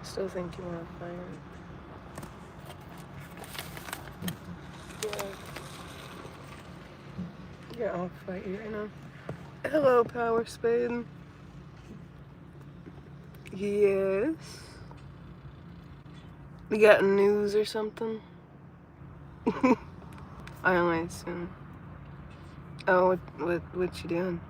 Still think you want to fight. Yeah, I'll fight you right now. Hello, Power Spade. Yes. You got news or something? I only assume. Oh, what you doing?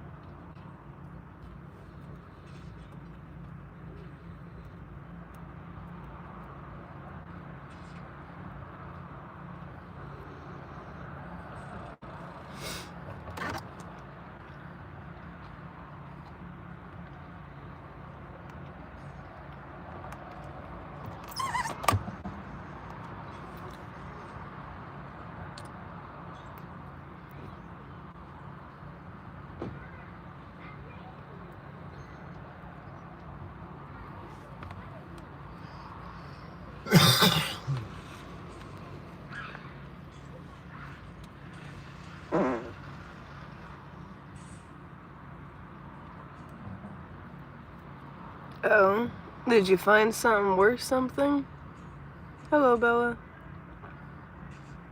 Oh, did you find something worth something? Hello, Bella.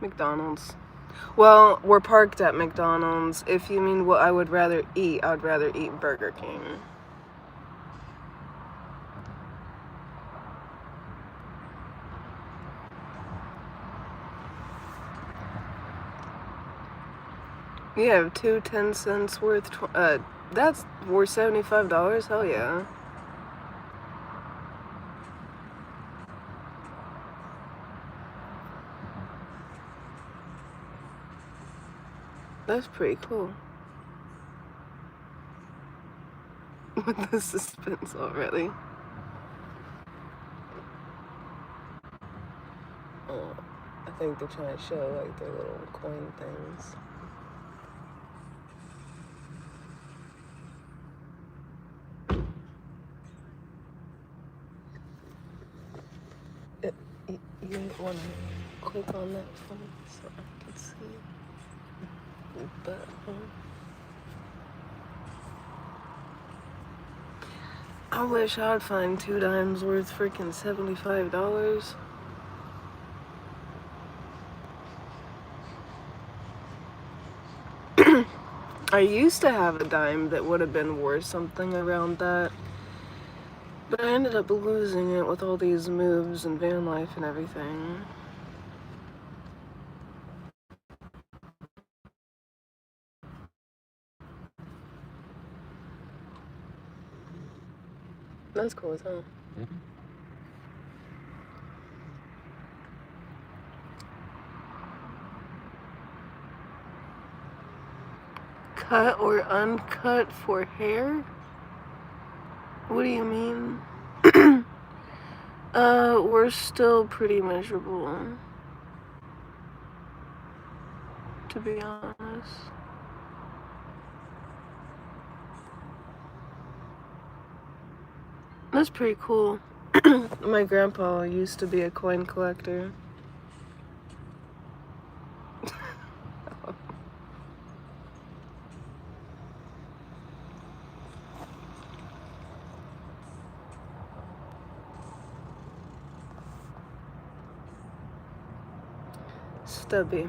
McDonald's. Well, we're parked at McDonald's. If you mean what I would rather eat, I'd rather eat Burger King. You have two 10 cents worth. That's worth $75. Hell yeah. That's pretty cool. With the suspense already. Oh, I think they're trying to show like their little coin things. You want to click on that for me so I can see your butthole. I wish I'd find 2 dimes worth freaking $75. I used to have a dime that would have been worth something around that, but I ended up losing it with all these moves and van life and everything. That's cool as hell. Cut or uncut for hair? What do you mean? We're still pretty miserable, to be honest. That's pretty cool. My grandpa used to be a coin collector. Stubby.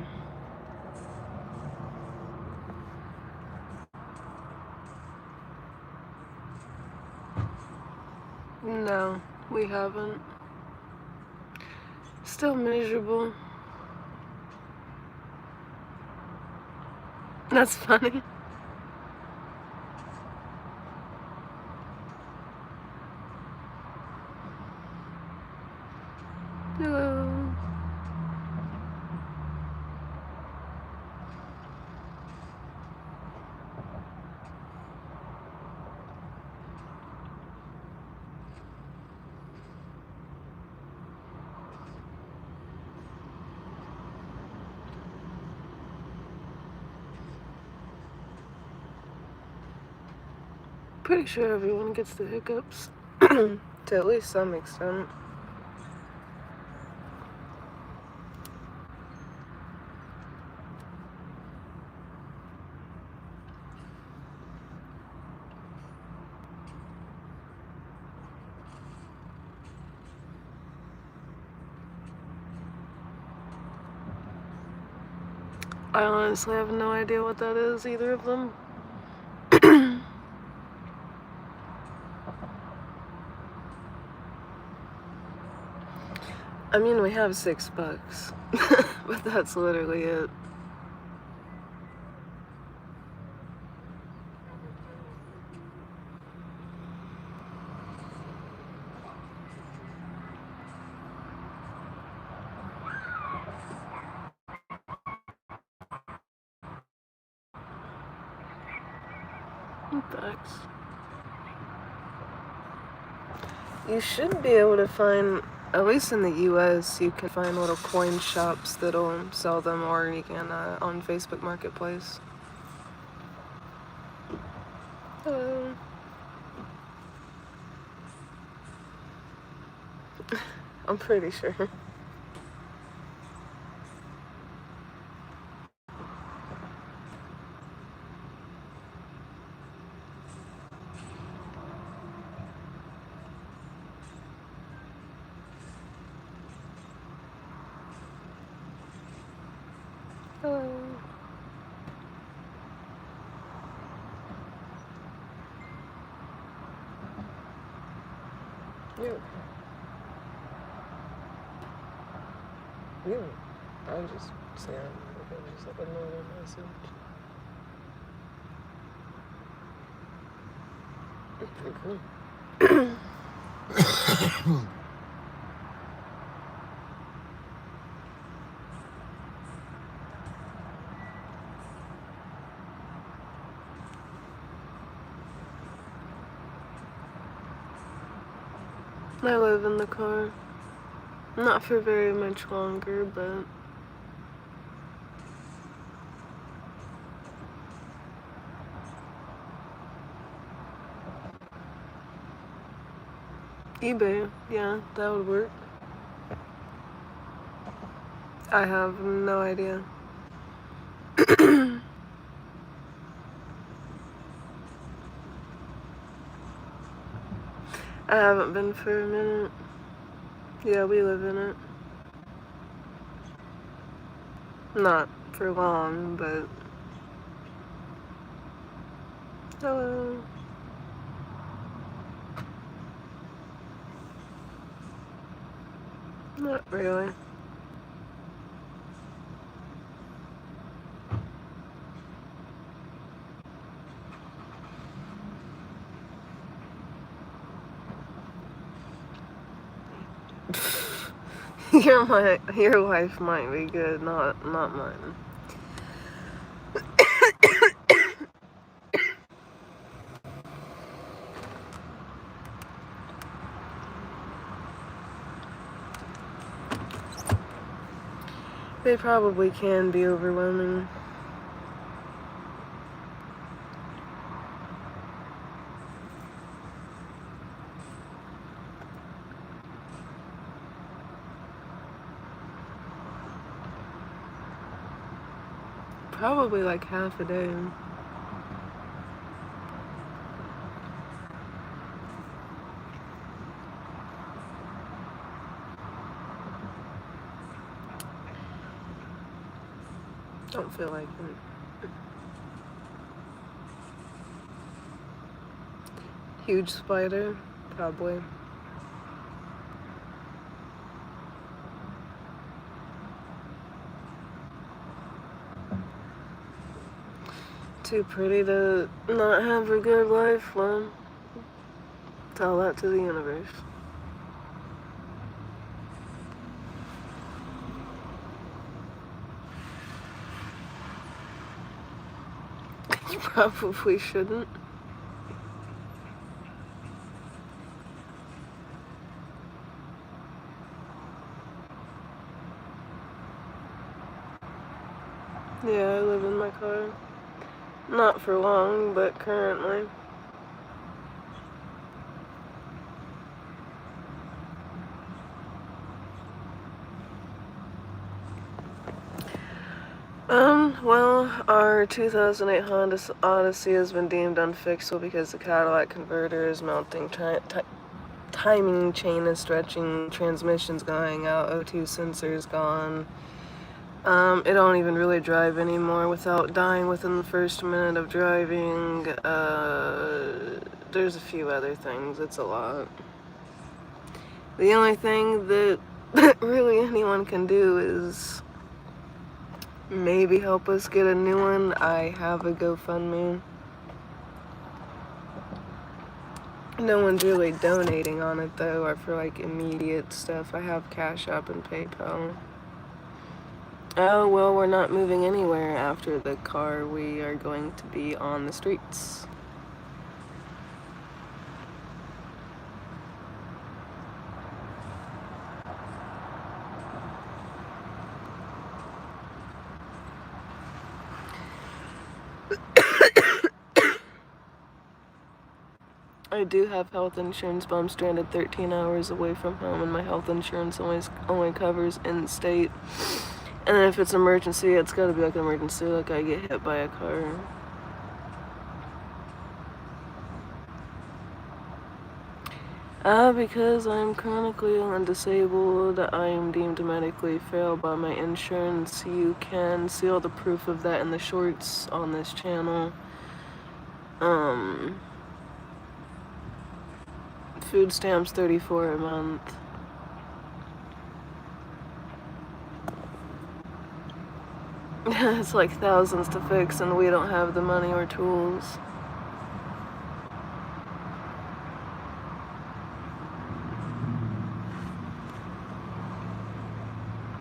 No, we haven't. Still miserable. That's funny. Hello. Pretty sure everyone gets the hiccups. To at least some extent. I honestly have no idea what that is, either of them. I mean, we have $6, but that's literally it. Bucks. You should be able to find, at least in the US, you can find little coin shops that'll sell them, or you can on Facebook Marketplace. Hello. I'm pretty sure. Hello. You. I was just saying, I just like another message. Pretty cool. I live in the car. Not for very much longer, but eBay, yeah, that would work. I have no idea. I haven't been for a minute. Yeah, we live in it. Not for long, but... Hello. Not really. Your wife might be good, not mine. They probably can be overwhelming. Probably like half a day. Don't feel like it. Huge spider, probably. Too pretty to not have a good life, well, tell that to the universe. You probably shouldn't. Yeah, I live in my car. Not for long, but currently. Well, our 2008 Honda Odyssey has been deemed unfixable because the catalytic converter is melting, timing chain is stretching, transmission's going out, O2 sensor's gone. It don't even really drive anymore without dying within the first minute of driving. There's a few other things. It's a lot. The only thing that really anyone can do is maybe help us get a new one. I have a GoFundMe. No one's really donating on it though, or for like immediate stuff. I have Cash App and PayPal. Oh, well, we're not moving anywhere after the car. We are going to be on the streets. I do have health insurance, but I'm stranded 13 hours away from home, and my health insurance only covers in-state. And then if it's an emergency, it's gotta be like an emergency, like I get hit by a car. Because I'm chronically ill and disabled, I am deemed medically failed by my insurance. You can see all the proof of that in the shorts on this channel. Food stamps $34 a month. It's like thousands to fix, and we don't have the money or tools.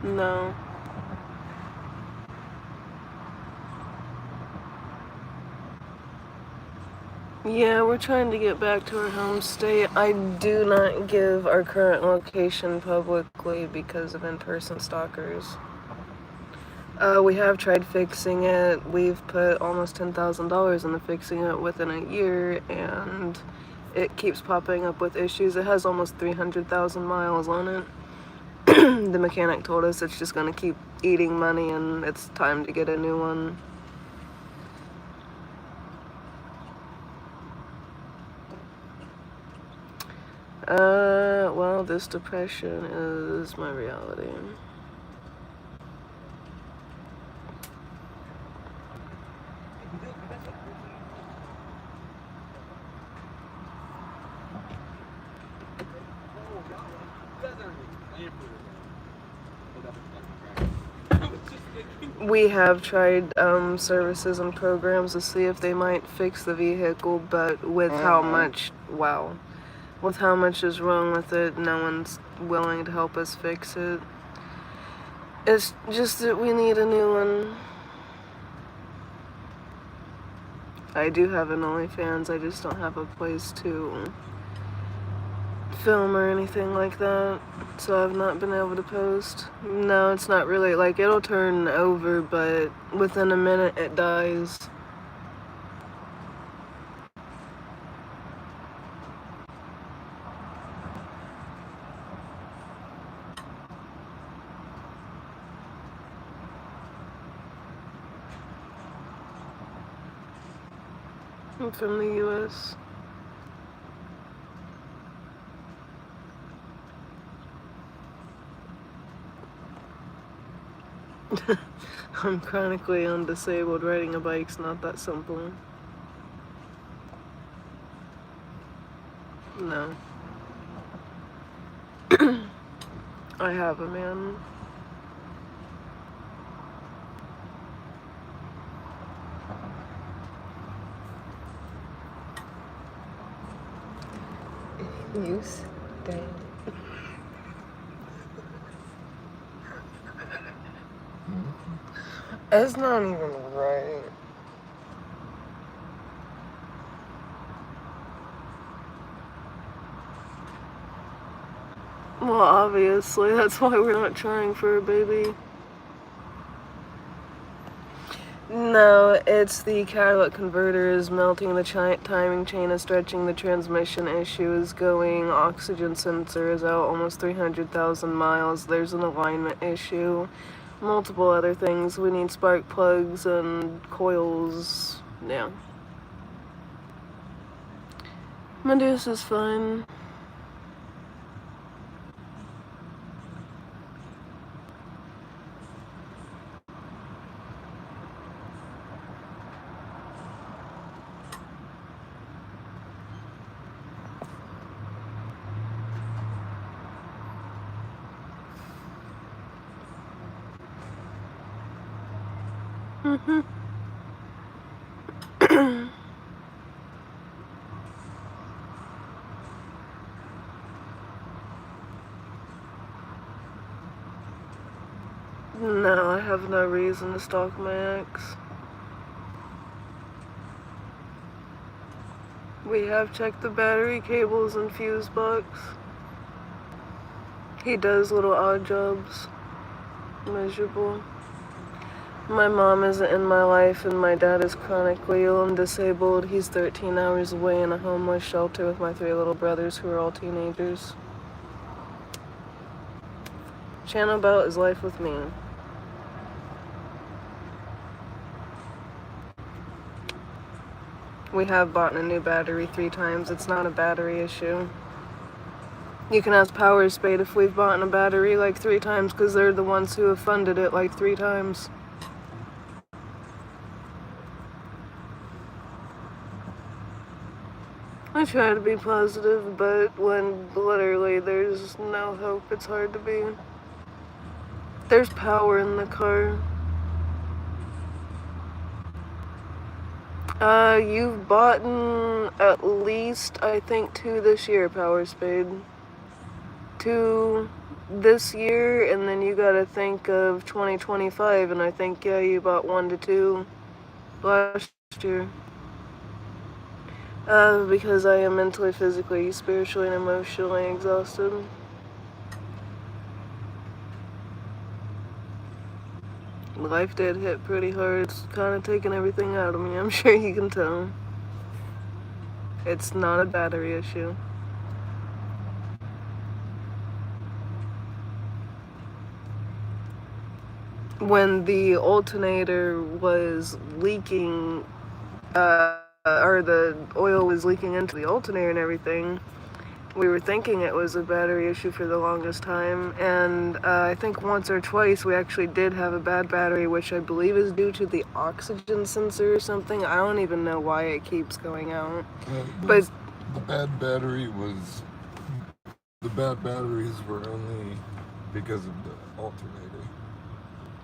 No. Yeah, we're trying to get back to our home state. I do not give our current location publicly because of in-person stalkers. We have tried fixing it. We've put almost $10,000 into fixing it within a year, and it keeps popping up with issues. It has almost 300,000 miles on it. The mechanic told us it's just gonna keep eating money and it's time to get a new one. Well, this depression is my reality. We have tried services and programs to see if they might fix the vehicle, but with how much, with how much is wrong with it, no one's willing to help us fix it. It's just that we need a new one. I do have an OnlyFans, I just don't have a place to film or anything like that, so I've not been able to post. No, it's not really, like, it'll turn over, but within a minute it dies. I'm from the US. I'm chronically undisabled. Riding a bike's not that simple. No. I have a man. You stay. That's not even right. Well, obviously, that's why we're not trying for a baby. No, it's the catalytic converter is melting, the timing chain is stretching, the transmission issue is going, oxygen sensor is out almost 300,000 miles, there's an alignment issue, multiple other things. We need spark plugs and coils. Yeah. Medusa is fine. Mm-hmm. No, I have no reason to stalk my ex. We have checked the battery cables and fuse box. He does little odd jobs. Miserable. My mom isn't in my life, and my dad is chronically ill and disabled. He's 13 hours away in a homeless shelter with my 3 little brothers who are all teenagers. Channel Belt is life with me. We have bought a new battery 3 times. It's not a battery issue. You can ask Power Spade if we've bought a battery like 3 times, because they're the ones who have funded it like 3 times. I try to be positive, but when literally there's no hope, it's hard to be. There's power in the car. You've bought at least, I think, 2 this year, Power Spade. 2 this year, and then you gotta think of 2025, and I think, yeah, you bought 1 to 2 last year. Because I am mentally, physically, spiritually, and emotionally exhausted. Life did hit pretty hard. It's kind of taken everything out of me, I'm sure you can tell. It's not a battery issue. When the alternator was leaking, or the oil was leaking into the alternator and everything, we were thinking it was a battery issue for the longest time, and I think once or twice we actually did have a bad battery, which I believe is due to the oxygen sensor or something. I don't even know why it keeps going out. But the bad batteries were only because of the alternator.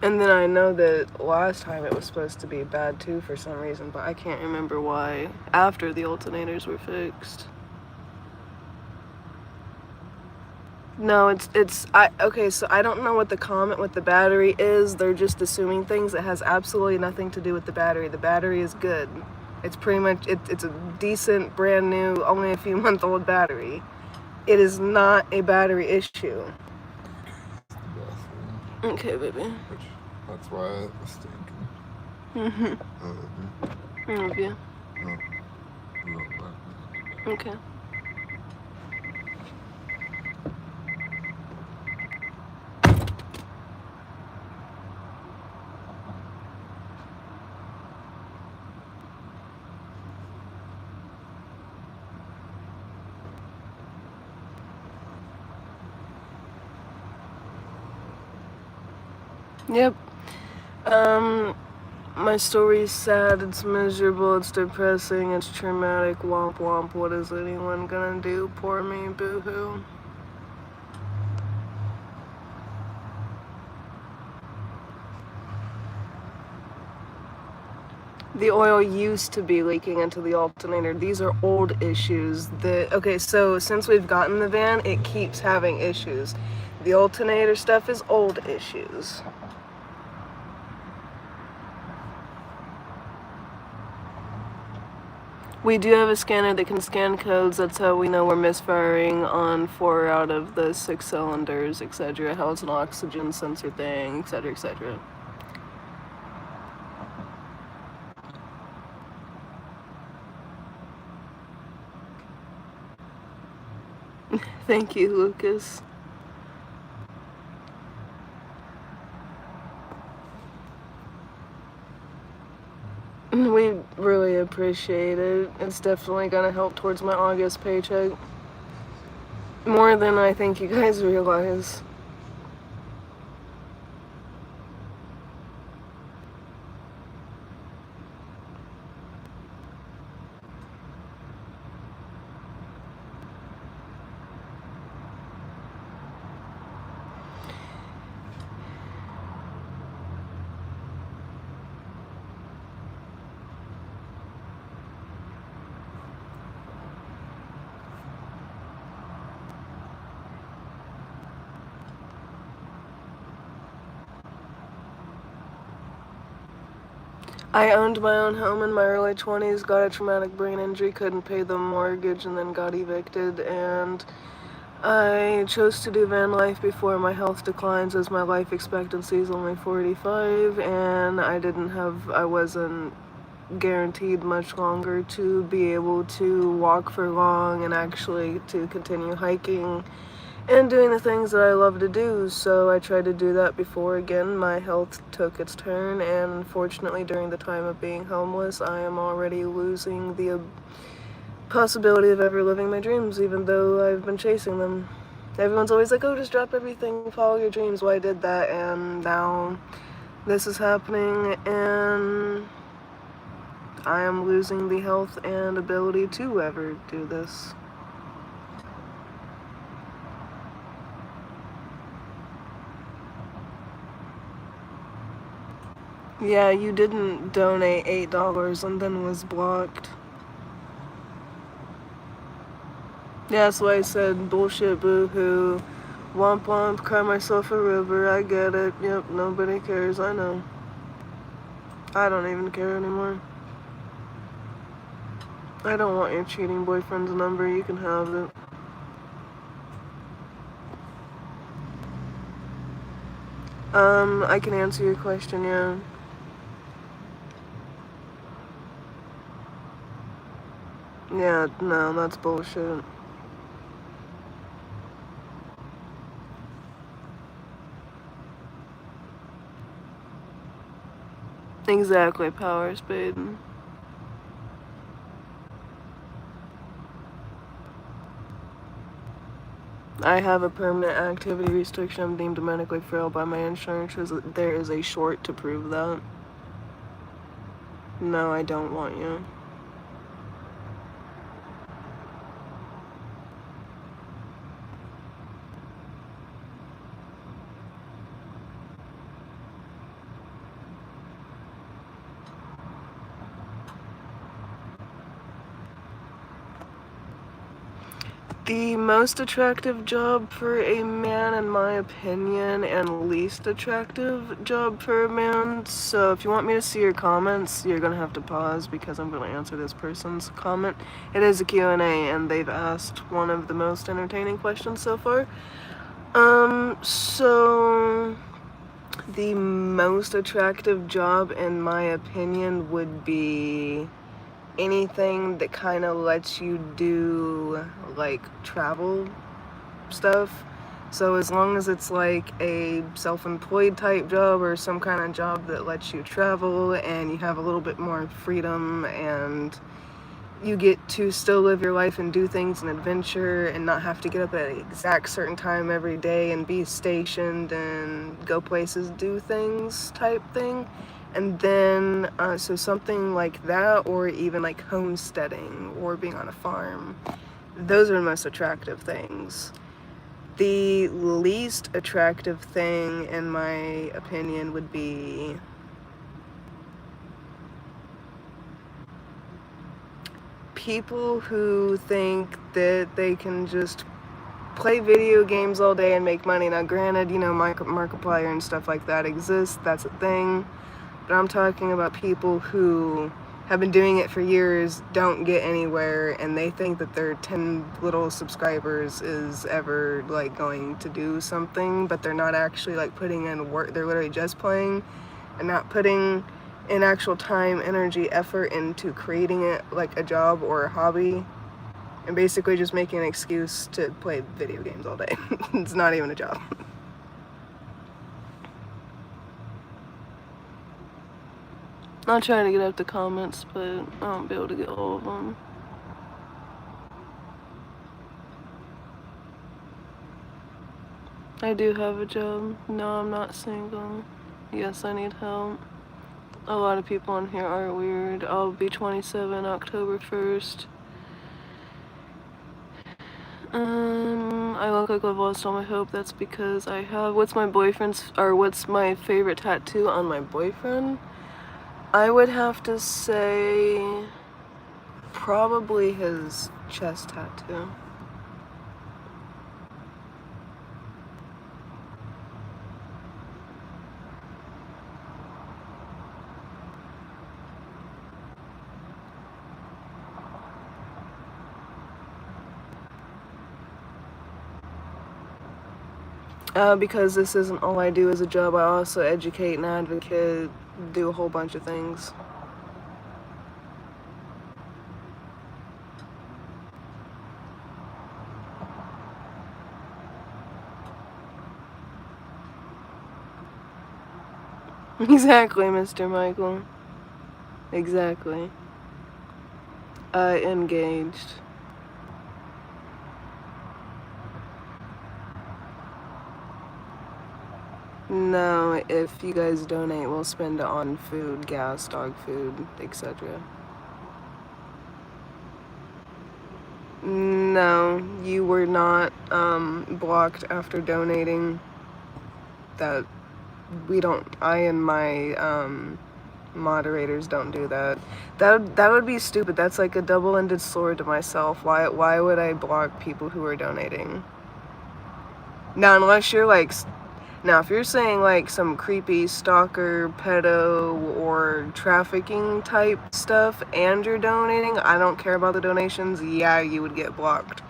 And then I know that last time it was supposed to be bad too for some reason, but I can't remember why after the alternators were fixed. No, okay, so I don't know what the comment with the battery is. They're just assuming things. It has absolutely nothing to do with the battery. The battery is good. It's pretty much, it's a decent, brand new, only a few month old battery. It is not a battery issue. Okay, baby. That's why it was stinking. I love you. No. Okay. Yep. My story's sad, it's miserable, it's depressing, it's traumatic, womp womp, what is anyone gonna do? Poor me, boo-hoo. The oil used to be leaking into the alternator. These are old issues. Okay, so since we've gotten the van, it keeps having issues. The alternator stuff is old issues. We do have a scanner that can scan codes. That's how we know we're misfiring on 4 out of the 6 cylinders, etc. How it's an oxygen sensor thing, etc., etc. Thank you, Lucas. We really appreciate it. It's definitely gonna help towards my August paycheck. More than I think you guys realize. I owned my own home in my early 20s, got a traumatic brain injury, couldn't pay the mortgage, and then got evicted, and I chose to do van life before my health declines, as my life expectancy is only 45, and I wasn't guaranteed much longer to be able to walk for long and actually to continue hiking and doing the things that I love to do. So I tried to do that before again my health took its turn, and unfortunately during the time of being homeless I am already losing the possibility of ever living my dreams, even though I've been chasing them. Everyone's always like, oh, just drop everything, follow your dreams. Well, I did that, and now this is happening, and I am losing the health and ability to ever do this. Yeah, you didn't donate $8 and then was blocked. Yeah, that's why I said bullshit, boo-hoo, womp womp, cry myself a river, I get it, yep, nobody cares, I know. I don't even care anymore. I don't want your cheating boyfriend's number, you can have it. I can answer your question, yeah. Yeah, no, that's bullshit. Exactly, power spade. I have a permanent activity restriction. I'm deemed medically frail by my insurance. There is a short to prove that. No, I don't want you. The most attractive job for a man, in my opinion, and least attractive job for a man. So if you want me to see your comments, you're gonna have to pause because I'm gonna answer this person's comment. It is a Q&A, and they've asked one of the most entertaining questions so far. So the most attractive job, in my opinion, would be anything that kind of lets you do like travel stuff. So as long as it's like a self-employed type job or some kind of job that lets you travel and you have a little bit more freedom and you get to still live your life and do things and adventure and not have to get up at an exact certain time every day and be stationed and go places, do things type thing. And then, so something like that, or even like homesteading or being on a farm. Those are the most attractive things. The least attractive thing, in my opinion, would be people who think that they can just play video games all day and make money. Now, granted, you know, Markiplier and stuff like that exists. That's a thing. But I'm talking about people who have been doing it for years, don't get anywhere, and they think that their 10 little subscribers is ever like going to do something, but they're not actually like putting in work. They're literally just playing and not putting in actual time, energy, effort into creating it like a job or a hobby, and basically just making an excuse to play video games all day. It's not even a job. I'll try to get out the comments, but I won't be able to get all of them. I do have a job. No, I'm not single. Yes, I need help. A lot of people on here are weird. I'll be 27 October 1st. I look like I've lost all my hope. That's because I have, what's my favorite tattoo on my boyfriend? I would have to say probably his chest tattoo. Because this isn't all I do as a job, I also educate and advocate, do a whole bunch of things. Exactly, Mr. Michael. Exactly. Engaged. No, if you guys donate, we'll spend it on food, gas, dog food, etc. No, you were not blocked after donating. That we don't. I and my moderators don't do that. That would be stupid. That's like a double-ended sword to myself. Why would I block people who are donating? Now, unless you're like, now if you're saying like some creepy stalker, pedo, or trafficking type stuff, and you're donating, I don't care about the donations. Yeah, you would get blocked.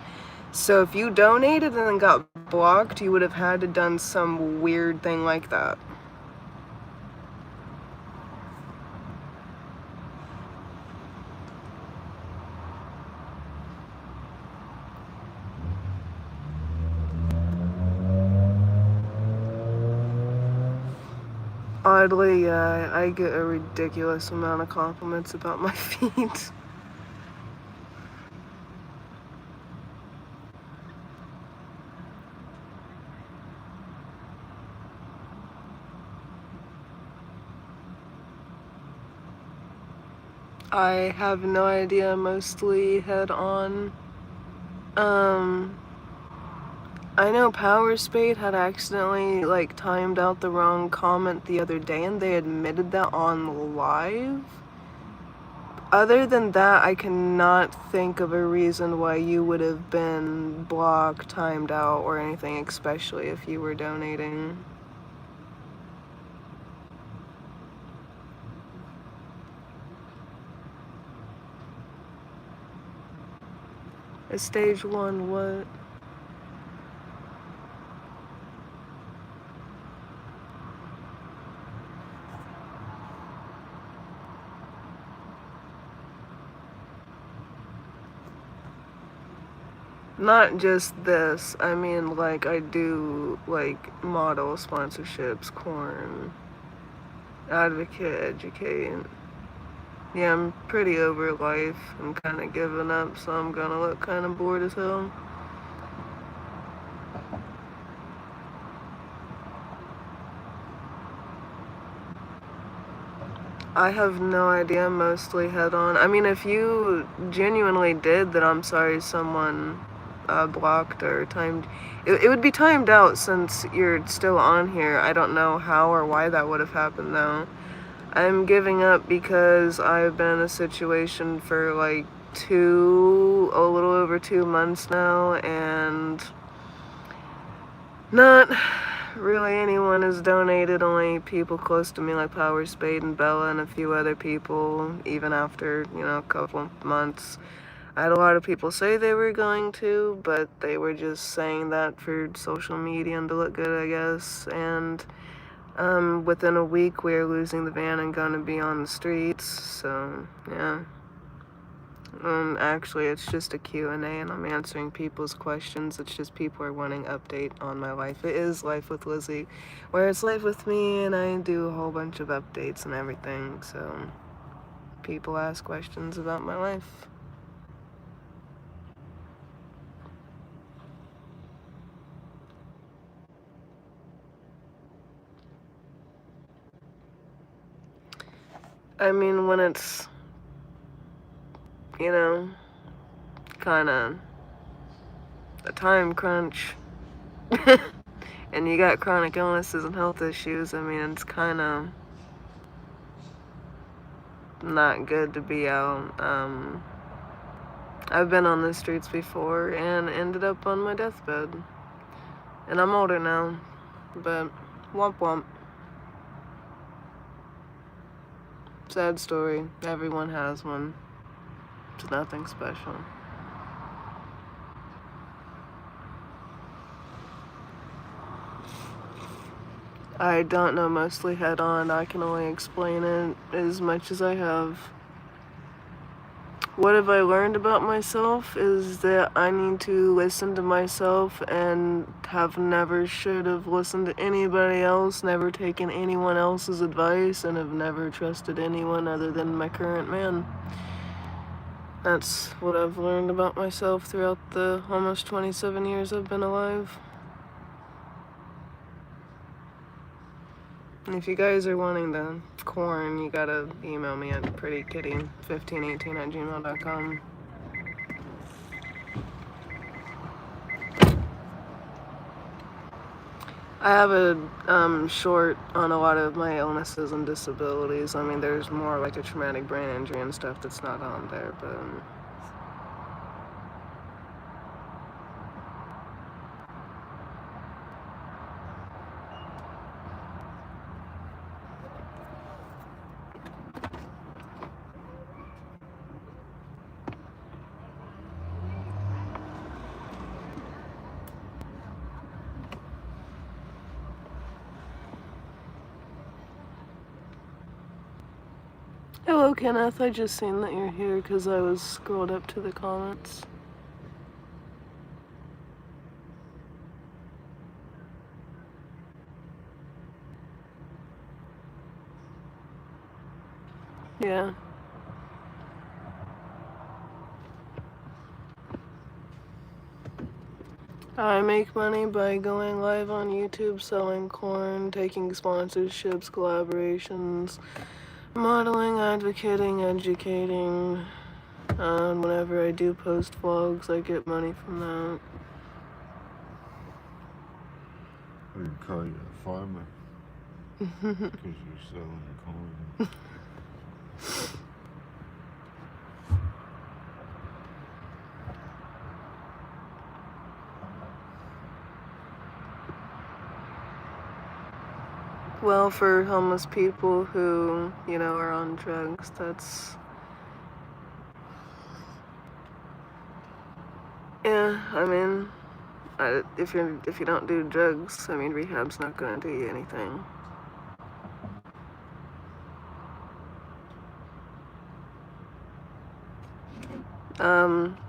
So if you donated and then got blocked, you would have had to done some weird thing like that. Oddly, I get a ridiculous amount of compliments about my feet. I have no idea, mostly head on. I know Power Spade had accidentally like timed out the wrong comment the other day and they admitted that on live. Other than that, I cannot think of a reason why you would have been blocked, timed out, or anything, especially if you were donating. A stage 1 what? Not just this. I mean, like, I do, like, model sponsorships, corn, advocate, educate. Yeah, I'm pretty over life. I'm kind of giving up, so I'm gonna look kind of bored as hell. I have no idea, mostly head on. I mean, if you genuinely did, then I'm sorry someone blocked or timed. It would be timed out since you're still on here. I don't know how or why that would have happened though. I'm giving up because I've been in a situation for like a little over 2 months now, and not really anyone has donated, only people close to me like Power Spade and Bella and a few other people, even after, a couple of months. I had a lot of people say they were going to, but they were just saying that for social media and to look good, I guess. And within a week, we're losing the van and gonna be on the streets, so yeah. Actually, it's just a Q&A, and I'm answering people's questions. It's just people are wanting update on my life. It is Life with Lizzie, where it's life with me, and I do a whole bunch of updates and everything, so people ask questions about my life. I mean, when it's, kind of a time crunch, and you got chronic illnesses and health issues, I mean, it's kind of not good to be out. I've been on the streets before and ended up on my deathbed. And I'm older now, but womp womp. Sad story. Everyone has one. It's nothing special. I don't know mostly head on. I can only explain it as much as I have. What have I learned about myself is that I need to listen to myself and have never should have listened to anybody else, never taken anyone else's advice, and have never trusted anyone other than my current man. That's what I've learned about myself throughout the almost 27 years I've been alive. And if you guys are wanting the corn, you gotta email me at prettykitty1518@gmail.com. I have a short on a lot of my illnesses and disabilities. I mean, there's more like a traumatic brain injury and stuff that's not on there, but hello, Kenneth. I just seen that you're here because I was scrolled up to the comments. Yeah. I make money by going live on YouTube, selling corn, taking sponsorships, collaborations, modeling, advocating, educating. Whenever I do post vlogs, I get money from that. They call you a farmer because you're selling corn. Well, for homeless people who, you know, are on drugs, that's... Yeah, I mean, if you don't do drugs, I mean, rehab's not gonna do you anything.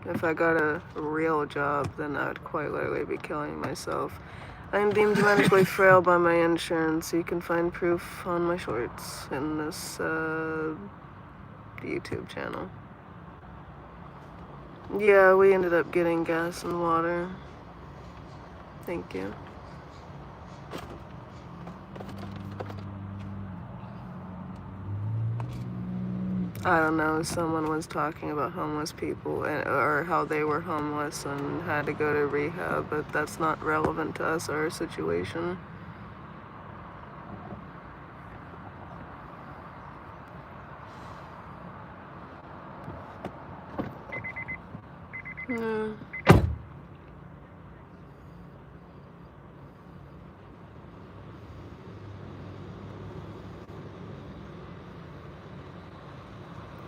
If I got a real job, then I would quite literally be killing myself. I'm deemed medically frail by my insurance. You can find proof on my shorts in this YouTube channel. Yeah, we ended up getting gas and water. Thank you. I don't know, someone was talking about homeless people or how they were homeless and had to go to rehab, but that's not relevant to us or our situation. Yeah.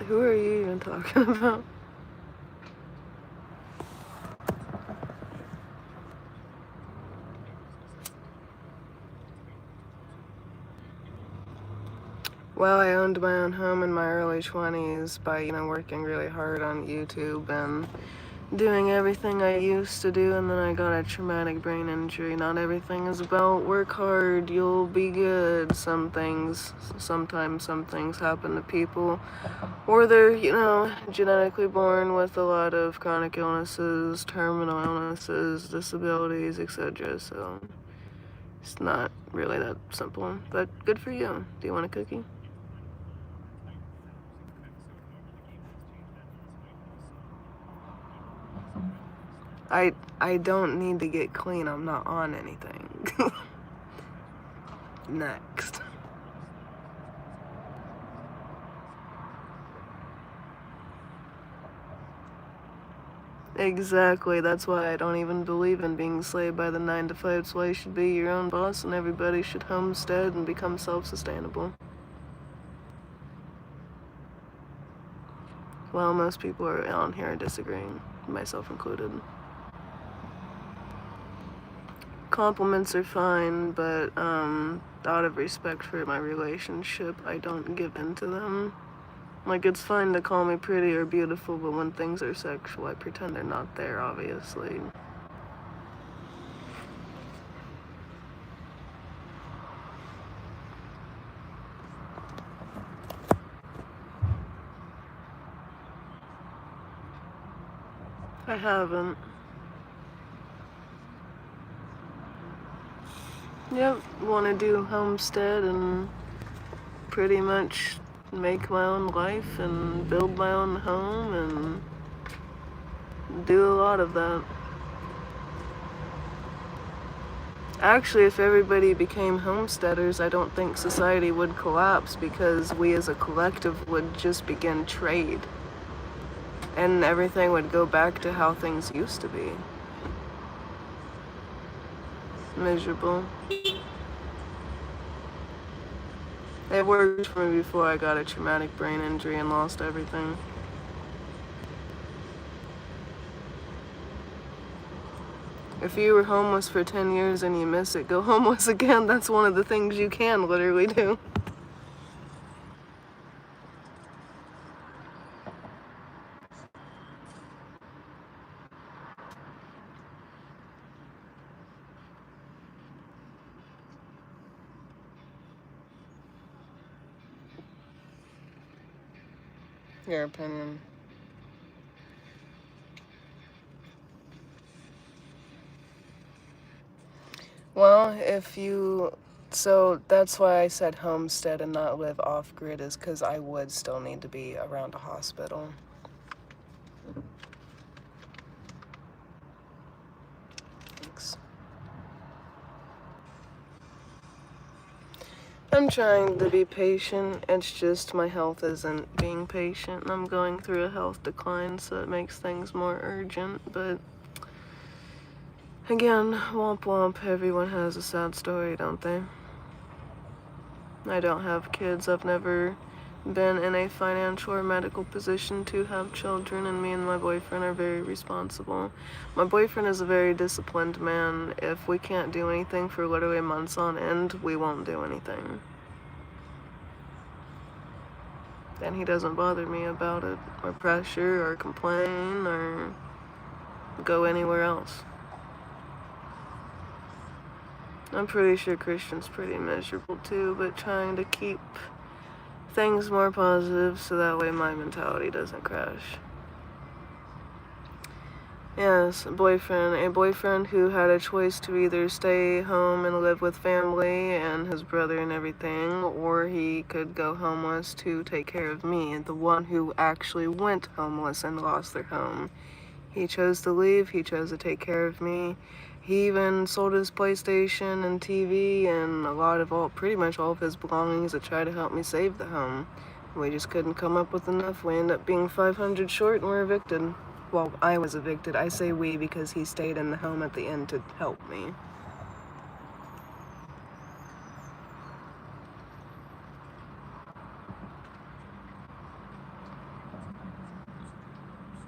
Who are you even talking about? Well, I owned my own home in my early 20s by, you know, working really hard on YouTube and doing everything I used to do, and then I got a traumatic brain injury. Not everything is about work hard, you'll be good. Sometimes some things happen to people, or they're, you know, genetically born with a lot of chronic illnesses, terminal illnesses, disabilities, etc. So it's not really that simple, but good for you. Do you want a cookie? I don't need to get clean. I'm not on anything. Next. Exactly. That's why I don't even believe in being slaved by the 9 to 5. That's why you should be your own boss and everybody should homestead and become self-sustainable. Well, most people are on here disagreeing, myself included. compliments are fine, but out of respect for my relationship, I don't give in to them. Like, it's fine to call me pretty or beautiful, but when things are sexual, I pretend they're not there, obviously. I haven't. Yep, want to do homestead and pretty much make my own life and build my own home and do a lot of that. Actually, if everybody became homesteaders, I don't think society would collapse because we as a collective would just begin trade. And everything would go back to how things used to be. Miserable. It worked for me before I got a traumatic brain injury and lost everything. If you were homeless for 10 years and you miss it, go homeless again. That's one of the things you can literally do. Your opinion. Well, so that's why I said homestead and not live off-grid, is because I would still need to be around a hospital. Thanks. I'm trying to be patient. It's just my health isn't being patient, and I'm going through a health decline, so it makes things more urgent, but again, womp womp, everyone has a sad story, don't they? I don't have kids. I've never been in a financial or medical position to have children, and me and my boyfriend are very responsible. My boyfriend is a very disciplined man. If we can't do anything for literally months on end, we won't do anything. And he doesn't bother me about it, or pressure, or complain, or go anywhere else. I'm pretty sure Christian's pretty miserable too, but trying to keep things more positive so that way my mentality doesn't crash. Yes, a boyfriend who had a choice to either stay home and live with family and his brother and everything, or he could go homeless to take care of me, the one who actually went homeless and lost their home. He chose to leave, he chose to take care of me. He even sold his PlayStation and TV and pretty much all of his belongings to try to help me save the home. We just couldn't come up with enough. We ended up being $500 short and we're evicted. Well, I was evicted. I say we because he stayed in the home at the end to help me.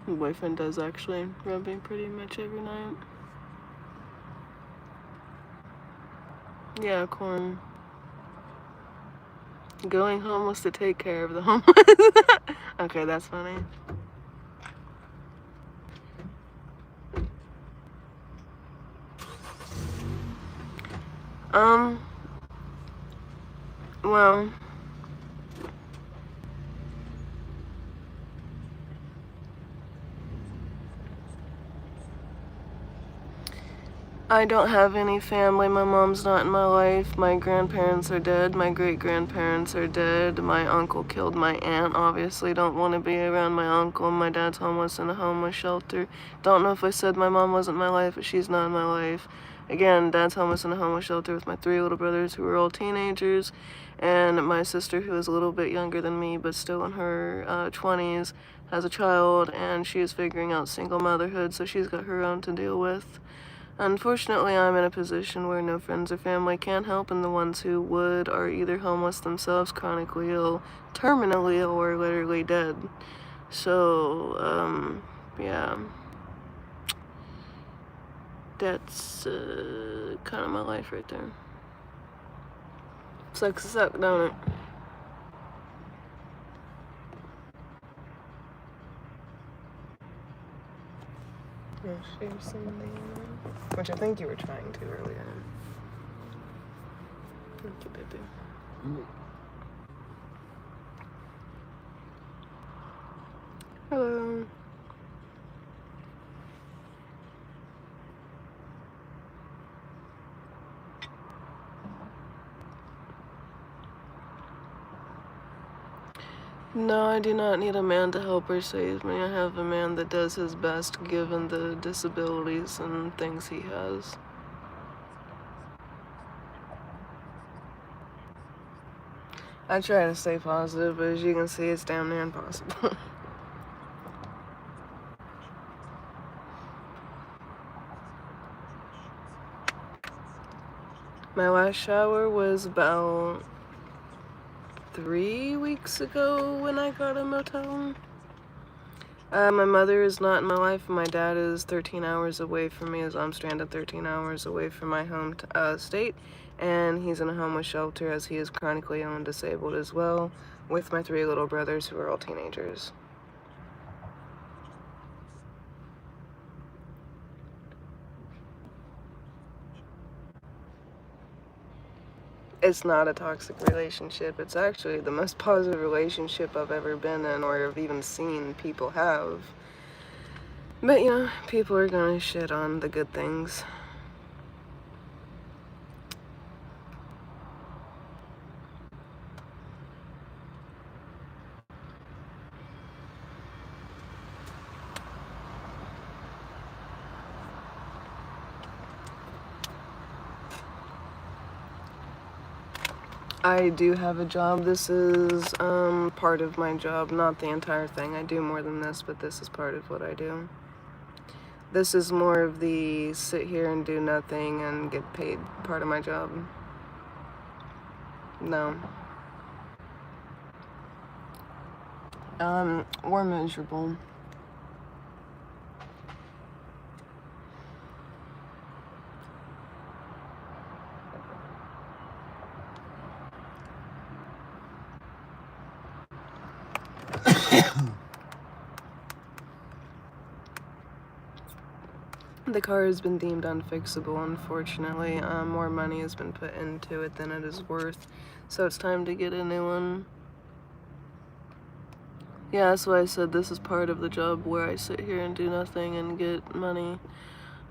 My boyfriend does actually rub me pretty much every night. Yeah, corn. Going homeless to take care of the homeless. Okay, that's funny. Well, I don't have any family. My mom's not in my life. My grandparents are dead. My great-grandparents are dead. My uncle killed my aunt. Obviously don't want to be around my uncle. My dad's homeless in a homeless shelter. Don't know if I said my mom wasn't in my life, but she's not in my life. Again, dad's homeless in a homeless shelter with my 3 little brothers who are all teenagers, and my sister who is a little bit younger than me but still in her 20s, has a child, and she is figuring out single motherhood, so she's got her own to deal with. Unfortunately, I'm in a position where no friends or family can help, and the ones who would are either homeless themselves, chronically ill, terminally ill, or literally dead. So, yeah. That's kind of my life right there. Sucks to suck, don't it? I'll share something, which I think you were trying to earlier. Thank you, baby. Hello. No, I do not need a man to help or save me. I have a man that does his best given the disabilities and things he has. I try to stay positive, but as you can see, it's damn near impossible. My last shower was about 3 weeks ago when I got a motel. My mother is not in my life. My dad is 13 hours away from me, as I'm stranded 13 hours away from my home state, and he's in a homeless shelter as he is chronically ill and disabled as well, with my 3 little brothers who are all teenagers. It's not a toxic relationship. It's actually the most positive relationship I've ever been in or have even seen people have. But, you know, people are gonna shit on the good things. I do have a job. This is part of my job, not the entire thing. I do more than this, but this is part of what I do. This is more of the sit here and do nothing and get paid part of my job. No. We're miserable. The car has been deemed unfixable, unfortunately. More money has been put into it than it is worth, so it's time to get a new one. Yeah, that's why I said this is part of the job where I sit here and do nothing and get money.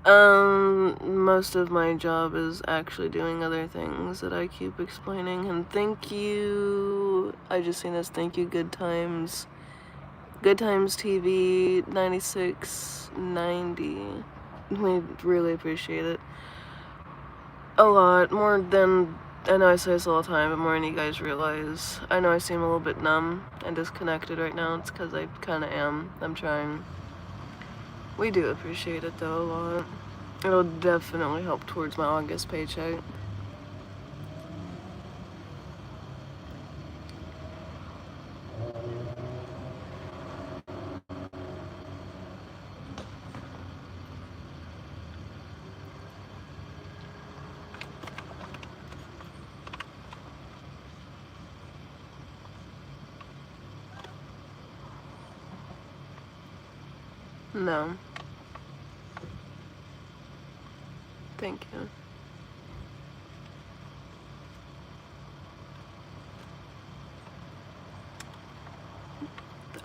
Most of my job is actually doing other things that I keep explaining, and thank you, I just seen this, thank you, Good Times TV 9690. We really appreciate it. A lot, more than, I know I say this all the time, but more than you guys realize. I know I seem a little bit numb and disconnected right now. It's because I kind of am. I'm trying. We do appreciate it though a lot. It'll definitely help towards my August paycheck. No. Thank you.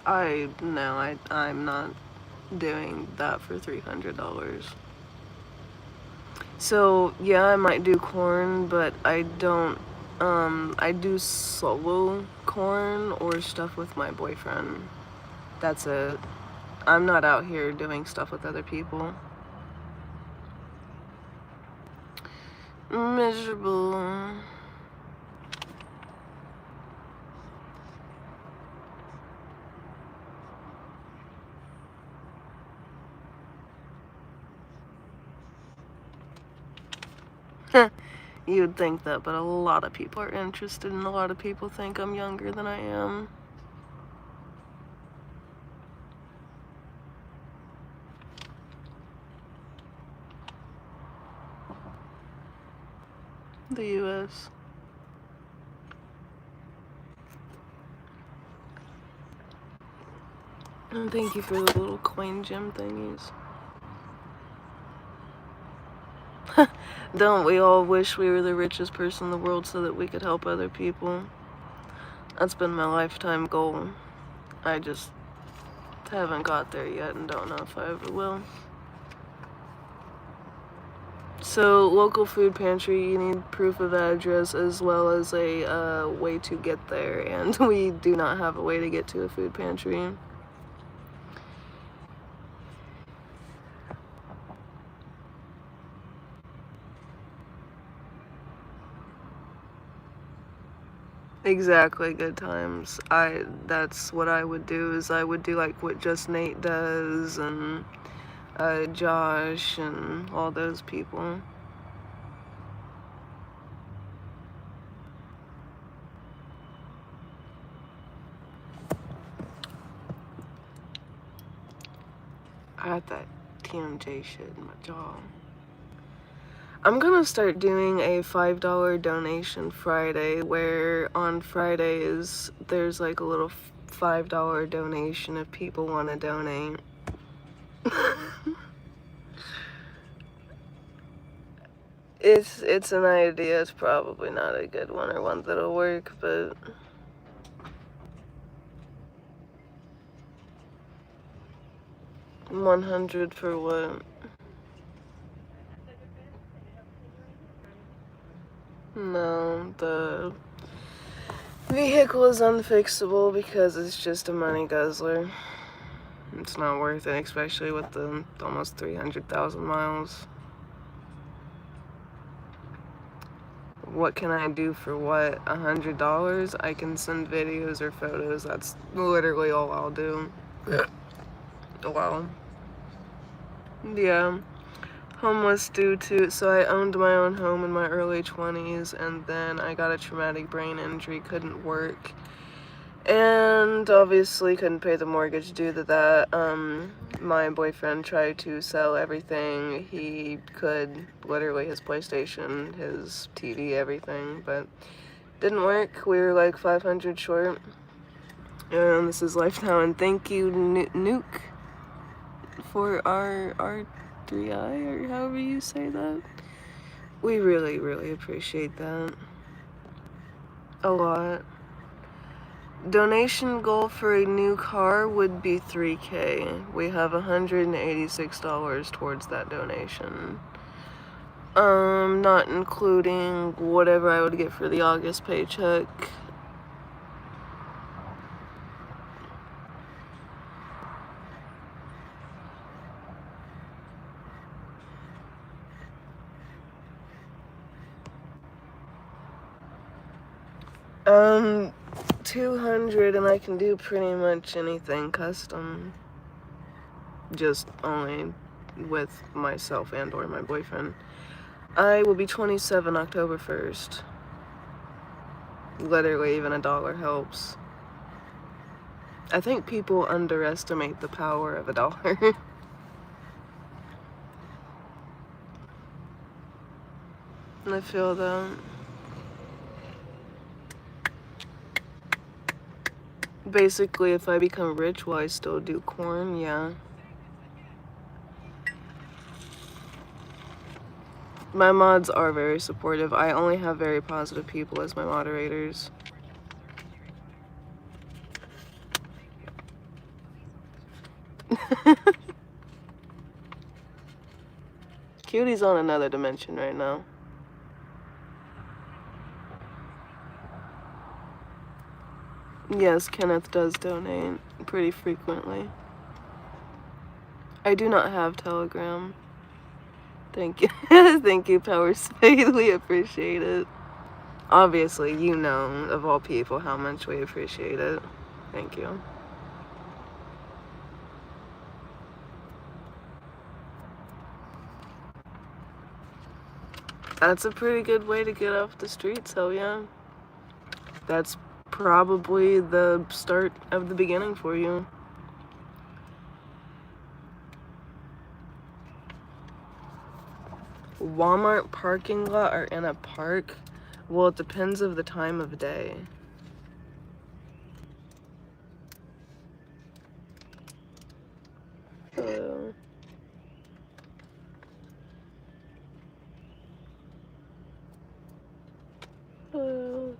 I'm not doing that for $300. So, yeah, I might do corn, but I don't, I do solo corn or stuff with my boyfriend. That's it. I'm not out here doing stuff with other people. Miserable. You'd think that, but a lot of people are interested and a lot of people think I'm younger than I am. The U.S. And thank you for the little coin gem thingies. Don't we all wish we were the richest person in the world so that we could help other people? That's been my lifetime goal. I just haven't got there yet and don't know if I ever will. So, local food pantry, you need proof of address as well as a way to get there, and we do not have a way to get to a food pantry. Exactly, good times. That's what I would do, is I would do like what Just Nate does and Josh and all those people. I had that TMJ shit in my jaw. I'm gonna start doing a $5 donation Friday, where on Fridays there's like a little $5 donation if people want to donate. It's an idea. It's probably not a good one or one that'll work, but $100 for what? No, the vehicle is unfixable because it's just a money guzzler. It's not worth it, especially with the almost 300,000 miles. What can I do for what? $100? I can send videos or photos. That's literally all I'll do. Wow. Yeah. Homeless due to, so I owned my own home in my early 20s, and then I got a traumatic brain injury, couldn't work, and obviously couldn't pay the mortgage due to that. My boyfriend tried to sell everything he could, literally his PlayStation, his TV, everything, but didn't work. We were like 500 short, and this is life now. And thank you, Nuke, for our 3i, or however you say that. We really, really appreciate that. A lot. Donation goal for a new car would be $3K. We have $186 towards that donation. Not including whatever I would get for the August paycheck. $200, and I can do pretty much anything custom. Just only with myself and or my boyfriend. I will be 27 October 1st. Literally, even $1 helps. I think people underestimate the power of $1. I feel that. Basically, if I become rich, will I still do corn? Yeah. My mods are very supportive. I only have very positive people as my moderators. Cutie's on another dimension right now. Yes, Kenneth does donate pretty frequently. I do not have Telegram. Thank you. Thank you, Power Spade. We appreciate it. Obviously, you know, of all people, how much we appreciate it. Thank you. That's a pretty good way to get off the streets, hell yeah. That's probably the start of the beginning for you. Walmart parking lot or in a park? Well, it depends of the time of day. Hello. Hello.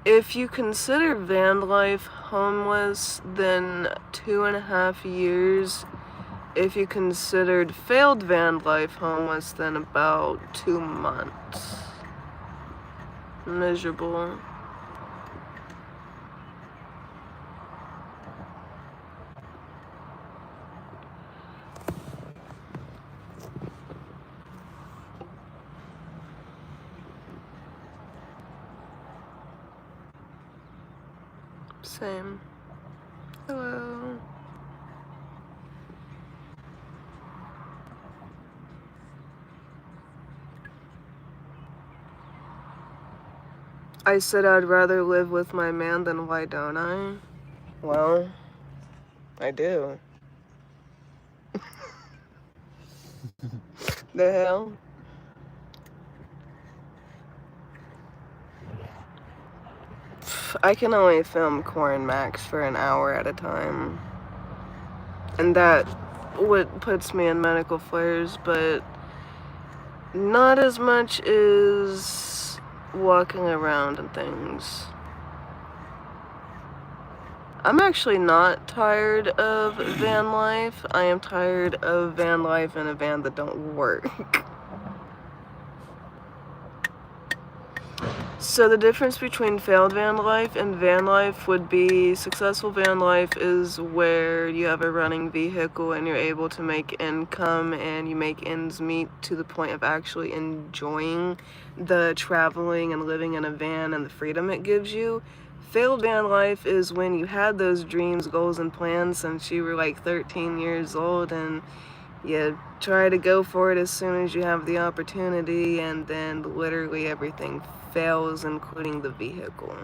If you consider van life homeless, then 2.5 years. If you considered failed van life homeless, then about 2 months. Miserable. Same. Hello. I said I'd rather live with my man than why don't I? Well, I do. The hell? I can only film Corn Max for an hour at a time. And that what puts me in medical flares, but not as much as walking around and things. I'm actually not tired of van life. I am tired of van life in a van that don't work. So the difference between failed van life and van life would be successful van life is where you have a running vehicle and you're able to make income and you make ends meet to the point of actually enjoying the traveling and living in a van and the freedom it gives you. Failed van life is when you had those dreams, goals, and plans since you were like 13 years old and you try to go for it as soon as you have the opportunity, and then literally everything fails, including the vehicle.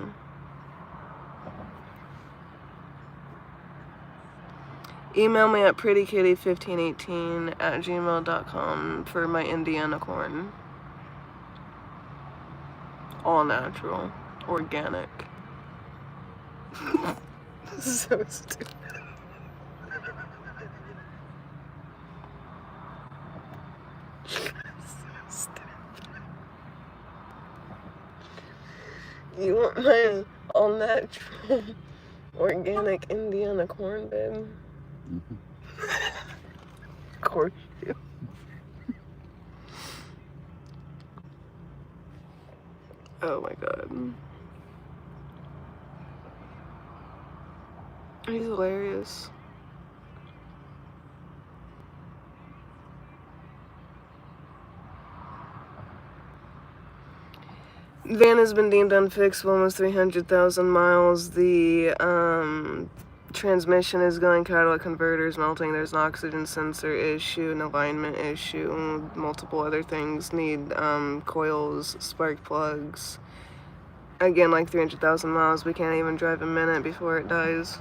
Email me at prettykitty1518@gmail.com for my Indiana corn. All natural, organic. So stupid. You want my all natural, organic Indiana corn, babe? Of course you do. Oh my god. He's hilarious. Van has been deemed unfixed for almost 300,000 miles. The transmission is going catalytic converters melting. There's an oxygen sensor issue, an alignment issue, multiple other things. Need coils, spark plugs. Again, like 300,000 miles. We can't even drive a minute before it dies.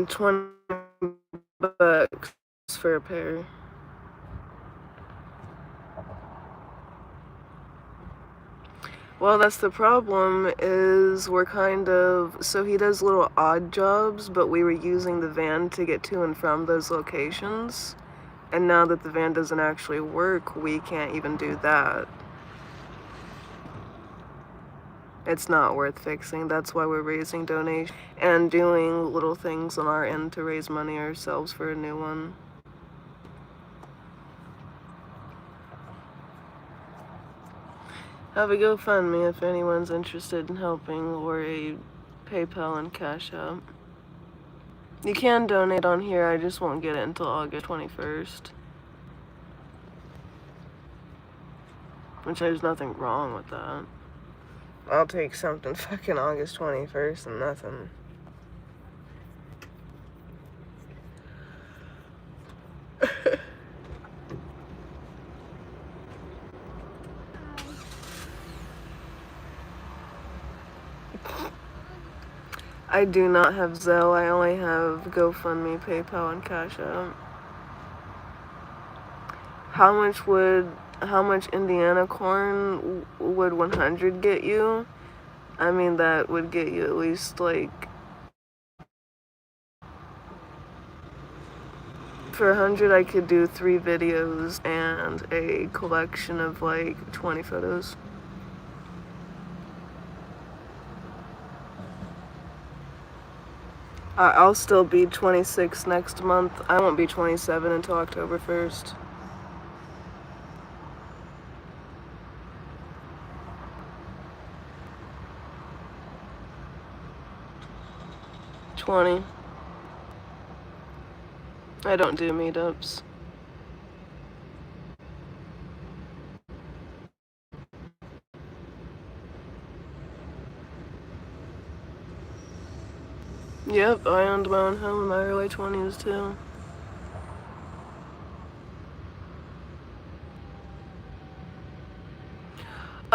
$20 for a pair. Well, that's the problem, is we're kind of, so he does little odd jobs, but we were using the van to get to and from those locations. And now that the van doesn't actually work, we can't even do that. It's not worth fixing. That's why we're raising donations and doing little things on our end to raise money ourselves for a new one. Have a GoFundMe if anyone's interested in helping, or a PayPal and Cash App. You can donate on here, I just won't get it until August 21st. which there's nothing wrong with that. I'll take something fucking August 21st and nothing. I do not have Zelle. I only have GoFundMe, PayPal, and Cash App. How much Indiana corn would 100 get you? I mean, that would get you at least like, for 100 I could do 3 videos and a collection of like 20 photos. I'll still be 26 next month. I won't be 27 until October 1st. I don't do meetups. Yep, I owned my own home in my early 20s too.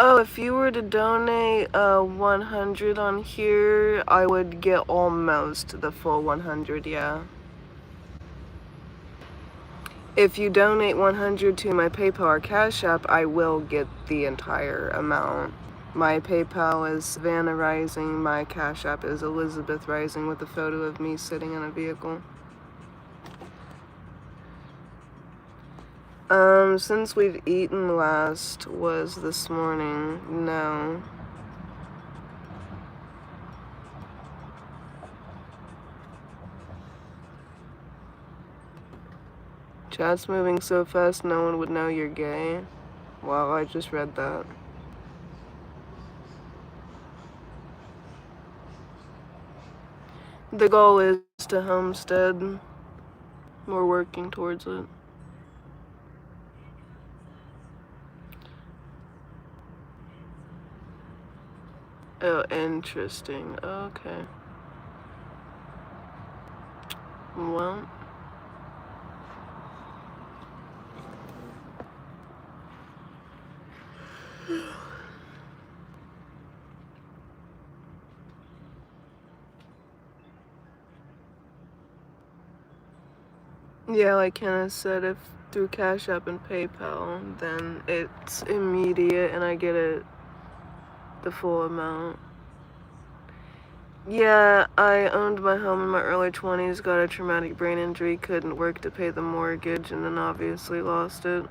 Oh, if you were to donate 100 on here, I would get almost the full 100, yeah. If you donate 100 to my PayPal or Cash App, I will get the entire amount. My PayPal is Savannah Rising, my Cash App is Elizabeth Rising with a photo of me sitting in a vehicle. Since we've eaten last was this morning, no. Chat's moving so fast no one would know you're gay. Wow, I just read that. The goal is to homestead. We're working towards it. Oh, interesting. Okay. Well. Yeah, like Kenneth said, if through Cash App and PayPal, then it's immediate and I get it the full amount. Yeah, I owned my home in my early 20s, got a traumatic brain injury, couldn't work to pay the mortgage, and then obviously lost it.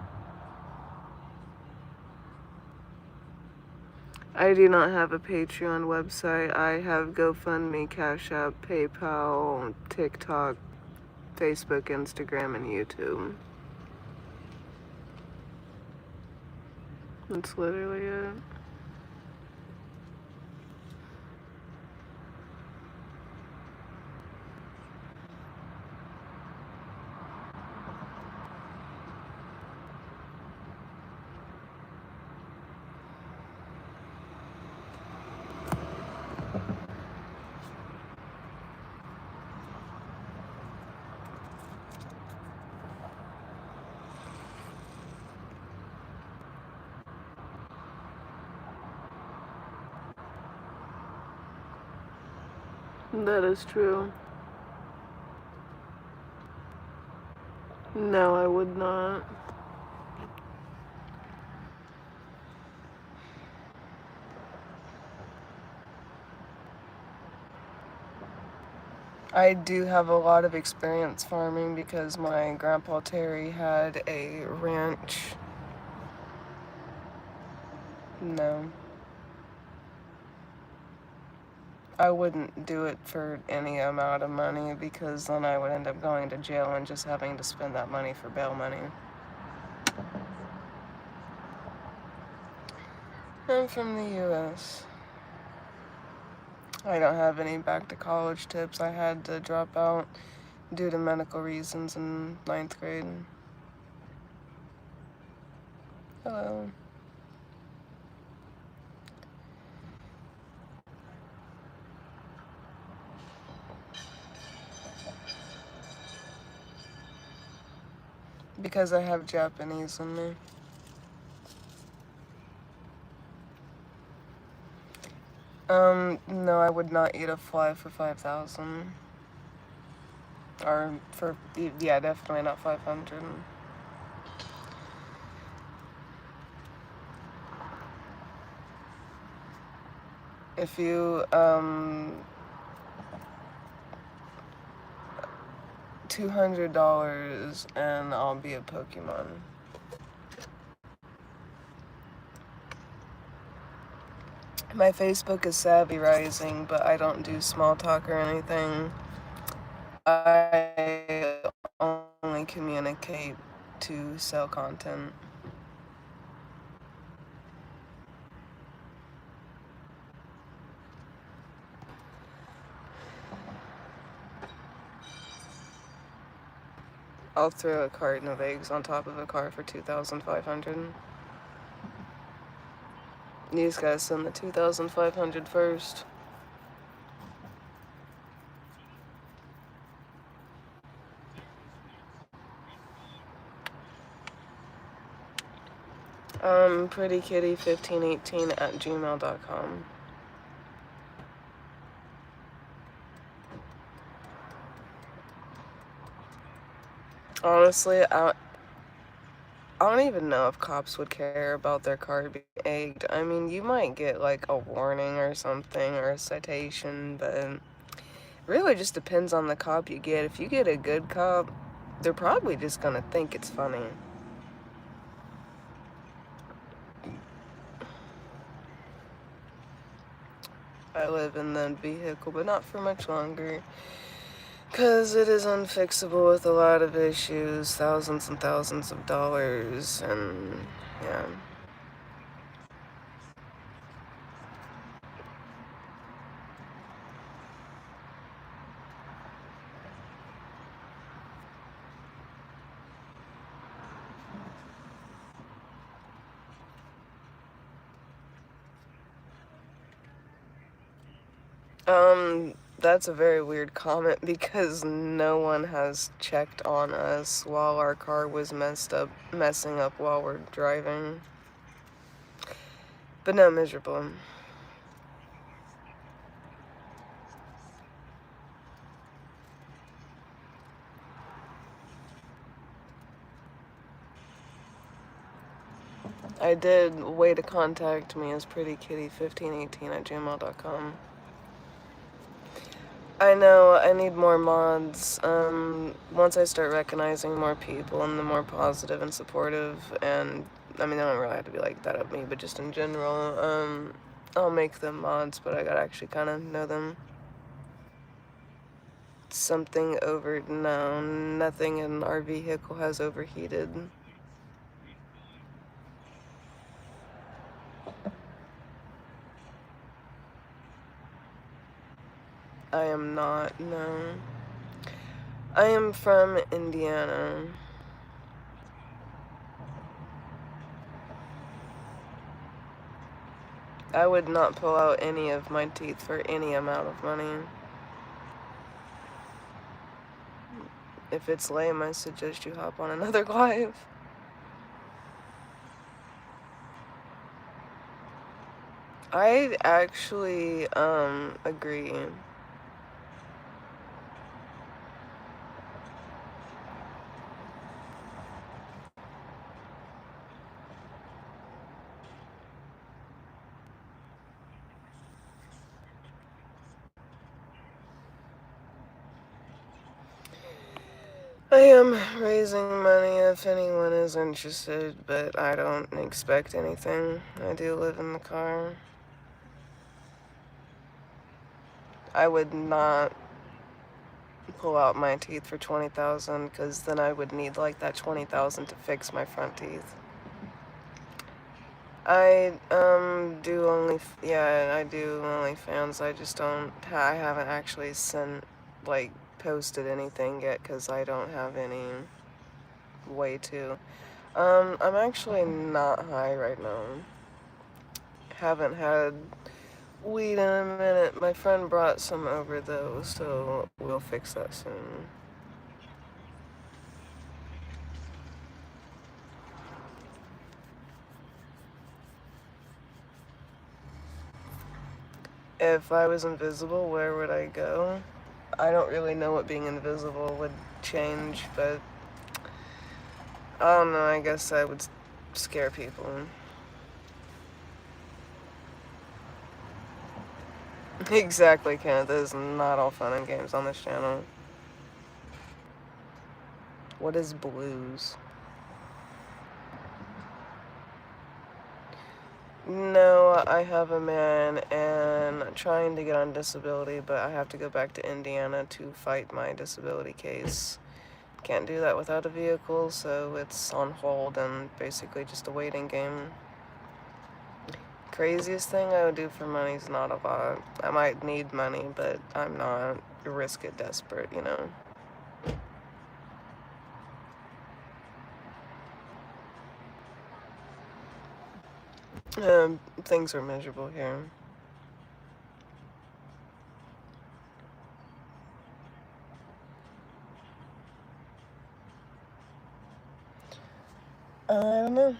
I do not have a Patreon website. I have GoFundMe, Cash App, PayPal, TikTok, Facebook, Instagram, and YouTube. That's literally it. That is true. No, I would not. I do have a lot of experience farming because my grandpa Terry had a ranch. No. I wouldn't do it for any amount of money because then I would end up going to jail and just having to spend that money for bail money. I'm from the US. I don't have any back to college tips. I had to drop out due to medical reasons in 9th grade. Hello. Because I have Japanese in me. No, I would not eat a fly for 5,000. Or for, yeah, definitely not 500. If you, $200 and I'll be a Pokemon. My Facebook is Savvy Rising, but I don't do small talk or anything. I only communicate to sell content. I'll throw a carton of eggs on top of a car for 2,500. You just gotta send the 2,500 first. PrettyKitty1518@gmail.com. Honestly, I don't even know if cops would care about their car being egged. I mean, you might get like a warning or something or a citation, but it really just depends on the cop you get. If you get a good cop, they're probably just gonna think it's funny. I live in the vehicle, but not for much longer. Because it is unfixable with a lot of issues, thousands and thousands of dollars, and yeah. That's a very weird comment because no one has checked on us while our car was messing up while we're driving. But no, miserable. I did. Way to contact me is prettykitty1518@gmail.com. I know, I need more mods. Once I start recognizing more people and the more positive and supportive, and I mean, they don't really have to be like that of me, but just in general, I'll make them mods, but I gotta actually kind of know them. Something over, no, nothing in our vehicle has overheated. I am not, no. I am from Indiana. I would not pull out any of my teeth for any amount of money. If it's lame, I suggest you hop on another live. I actually, agree. I am raising money if anyone is interested, but I don't expect anything. I do live in the car. I would not pull out my teeth for 20,000 because then I would need like that 20,000 to fix my front teeth. I do only, yeah, I do OnlyFans. I just don't, I haven't actually like posted anything yet because I don't have any way to. I'm actually not high right now. Haven't had weed in a minute. My friend brought some over though, so we'll fix that soon. If I was invisible, where would I go? I don't really know what being invisible would change, but I don't know, I guess I would scare people. Exactly, Kenneth. This is not all fun and games on this channel. What is blues? No, I have a man and trying to get on disability, but I have to go back to Indiana to fight my disability case. Can't do that without a vehicle, so it's on hold and basically just a waiting game. Craziest thing I would do for money is not a lot. I might need money, but I'm not risk it desperate, you know. Things are miserable here. I don't know.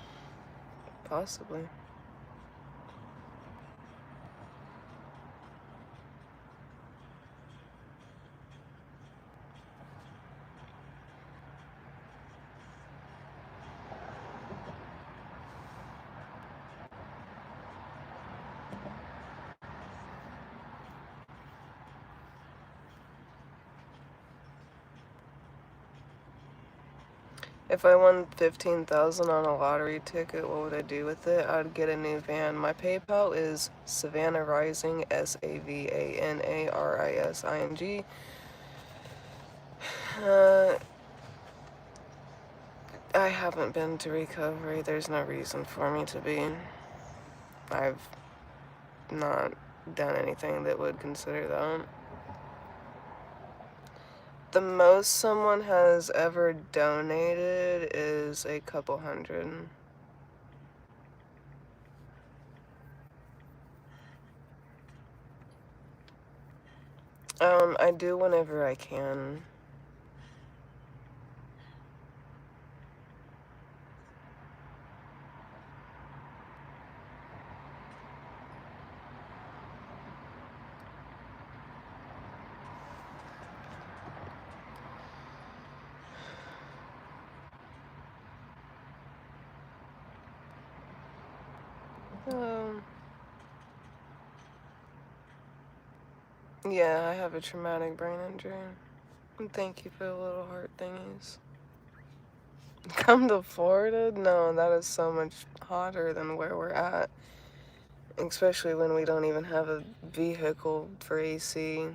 Possibly. If I won 15,000 on a lottery ticket, what would I do with it? I'd get a new van. My PayPal is Savannah Rising, SAVANARISING. I haven't been to recovery. There's no reason for me to be. I've not done anything that would consider that. The most someone has ever donated is a couple hundred. I do whenever I can. Yeah, I have a traumatic brain injury. And thank you for the little heart thingies. Come to Florida? No, that is so much hotter than where we're at. Especially when we don't even have a vehicle for AC.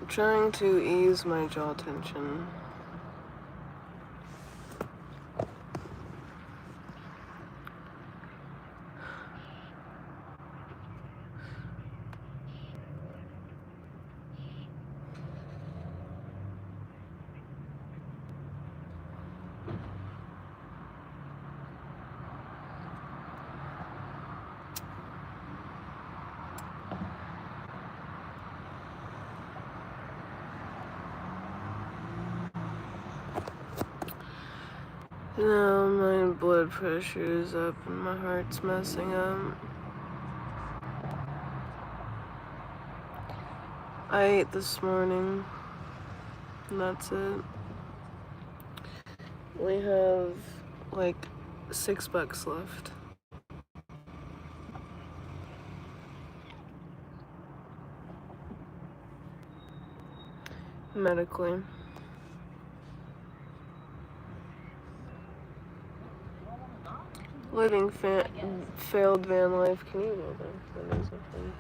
Trying to ease my jaw tension. No, my blood pressure is up and my heart's messing up. I ate this morning, and that's it. We have like $6 left. Medically. Living failed van life. Can you go there? That is something.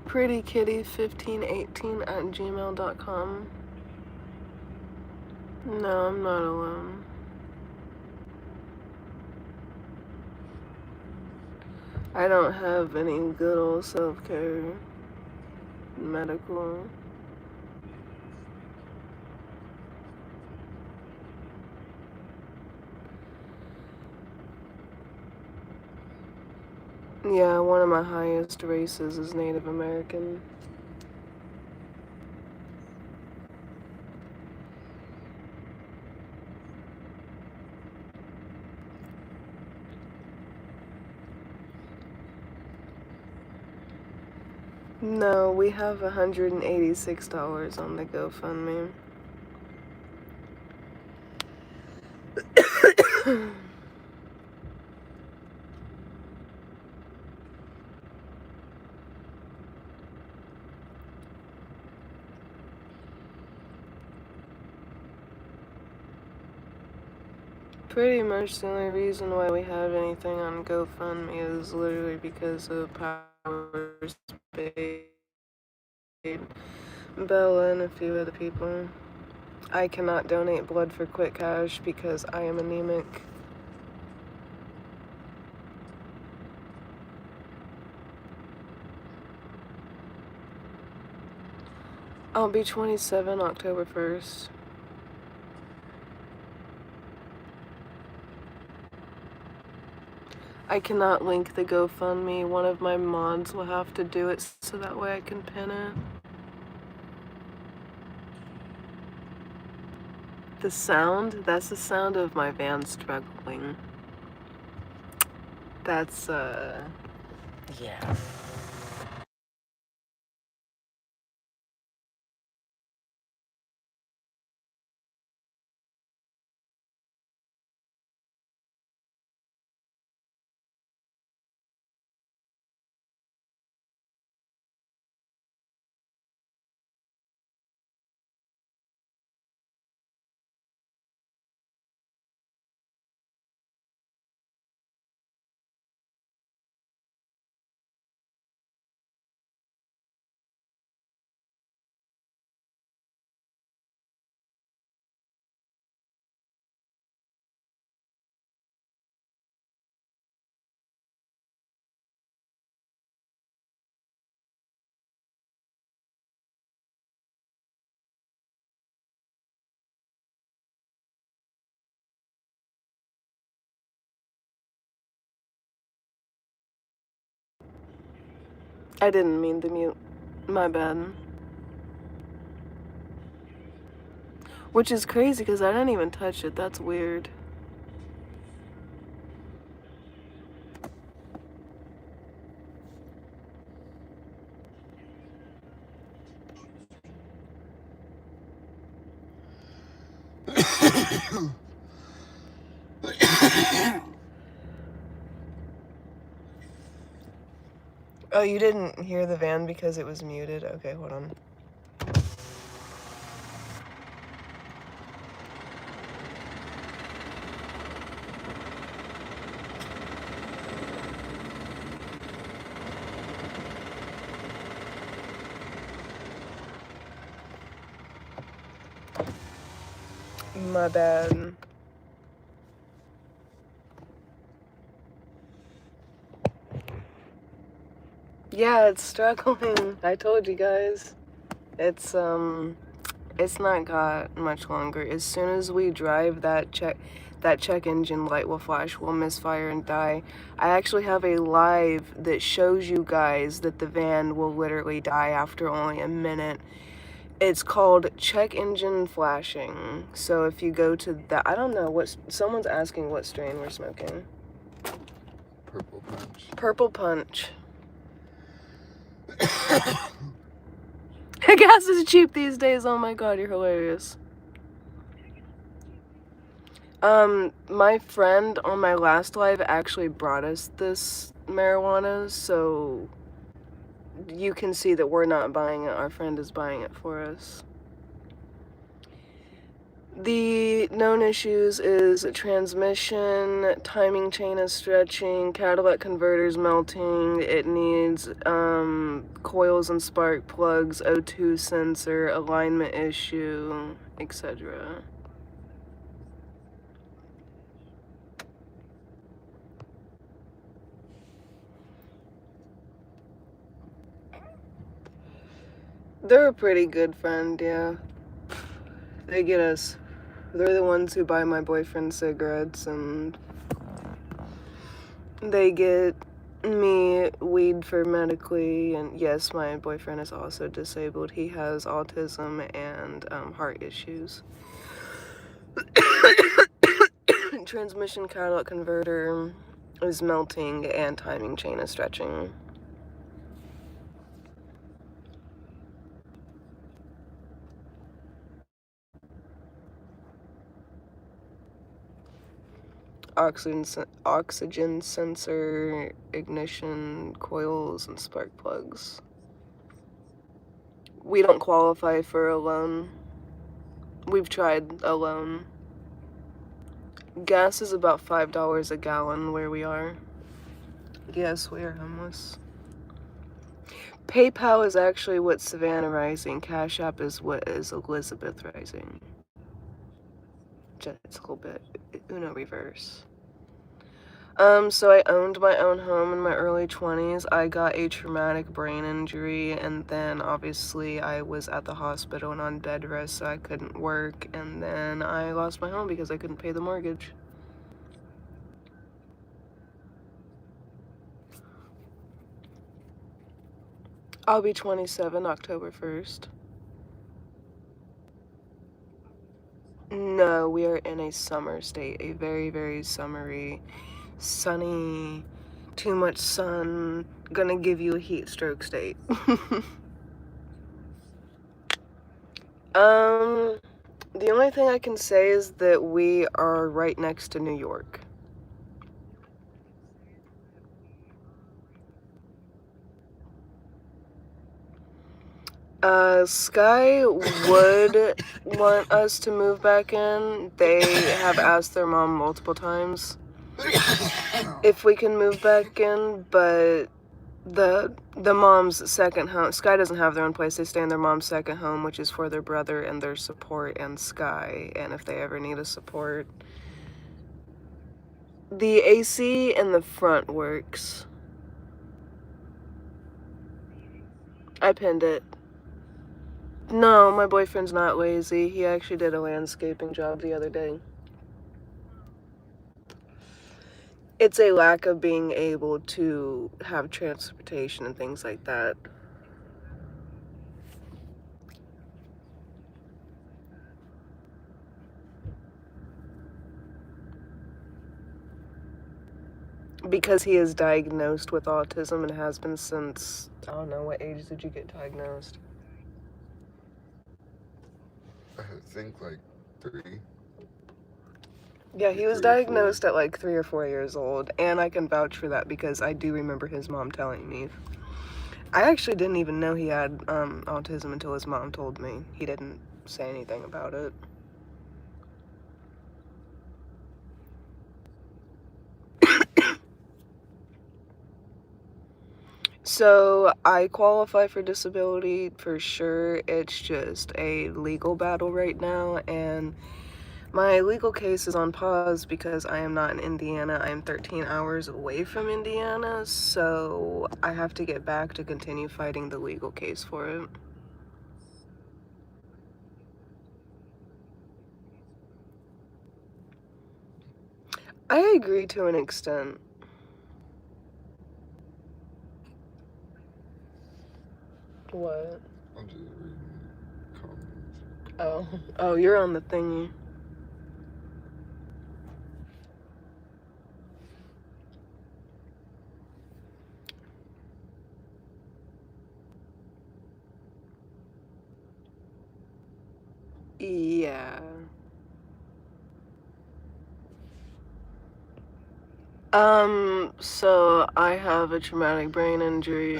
PrettyKitty1518@gmail.com. No, I'm not alone. I don't have any good old self-care medical. Yeah, one of my highest races is Native American. No, we have $186 on the GoFundMe. Pretty much the only reason why we have anything on GoFundMe is literally because of Power Spade, Bella, and a few other people. I cannot donate blood for quick cash because I am anemic. I'll be 27 October 1st. I cannot link the GoFundMe. One of my mods will have to do it so that way I can pin it. The sound? That's the sound of my van struggling. That's, yeah. I didn't mean to mute. My bad. Which is crazy because I didn't even touch it. That's weird. Oh, you didn't hear the van because it was muted? Okay, hold on. My bad. Yeah, it's struggling. I told you guys. It's not got much longer. As soon as we drive, that check engine light will flash, will misfire and die. I actually have a live that shows you guys that the van will literally die after only a minute. It's called check engine flashing. So if you go to that, I don't know what, someone's asking what strain we're smoking. Purple Punch. Purple Punch. Gas is cheap these days. Oh my god, you're hilarious. My friend on my last live actually brought us this marijuana, so you can see that we're not buying it. Our friend is buying it for us. The known issues is transmission, timing chain is stretching, catalytic converters melting, it needs coils and spark plugs, O2 sensor, alignment issue, etc. They're a pretty good friend, yeah. They get us. They're the ones who buy my boyfriend cigarettes, and they get me weed for medically. And yes, my boyfriend is also disabled. He has autism and heart issues. Transmission catalytic converter is melting and timing chain is stretching. Oxygen sensor, ignition coils, and spark plugs. We don't qualify for a loan. We've tried a loan. Gas is about $5 a gallon where we are. Yes, we are homeless. PayPal is actually what Savannah Rising. Cash App is what is Elizabeth Rising. Just a little bit Uno reverse. So I owned my own home in my early 20s. I got a traumatic brain injury, and then obviously I was at the hospital and on bed rest, so I couldn't work, and then I lost my home because I couldn't pay the mortgage. I'll be 27 October 1st. No, we are in a summer state, a very, very summery, sunny, too much sun, gonna give you a heat stroke state. The only thing I can say is that we are right next to New York. Sky would want us to move back in. They have asked their mom multiple times if we can move back in, but the mom's second home, Sky doesn't have their own place. They stay in their mom's second home, which is for their brother and their support and Sky, and if they ever need a support. The AC in the front works. I pinned it. No, my boyfriend's not lazy. He actually did a landscaping job the other day. It's a lack of being able to have transportation and things like that. Because he is diagnosed with autism and has been since, I don't know, what age did you get diagnosed? I think like 3. Yeah, he was 3 or 4. diagnosed at like 3 or 4 years old, and I can vouch for that because I do remember his mom telling me. I actually didn't even know he had autism until his mom told me. He didn't say anything about it. So I qualify for disability for sure. It's just a legal battle right now, and my legal case is on pause because I am not in Indiana. I am 13 hours away from Indiana, so I have to get back to continue fighting the legal case for it. I agree to an extent. What? I'm just reading comments. Oh, you're on the thingy. Yeah. So I have a traumatic brain injury,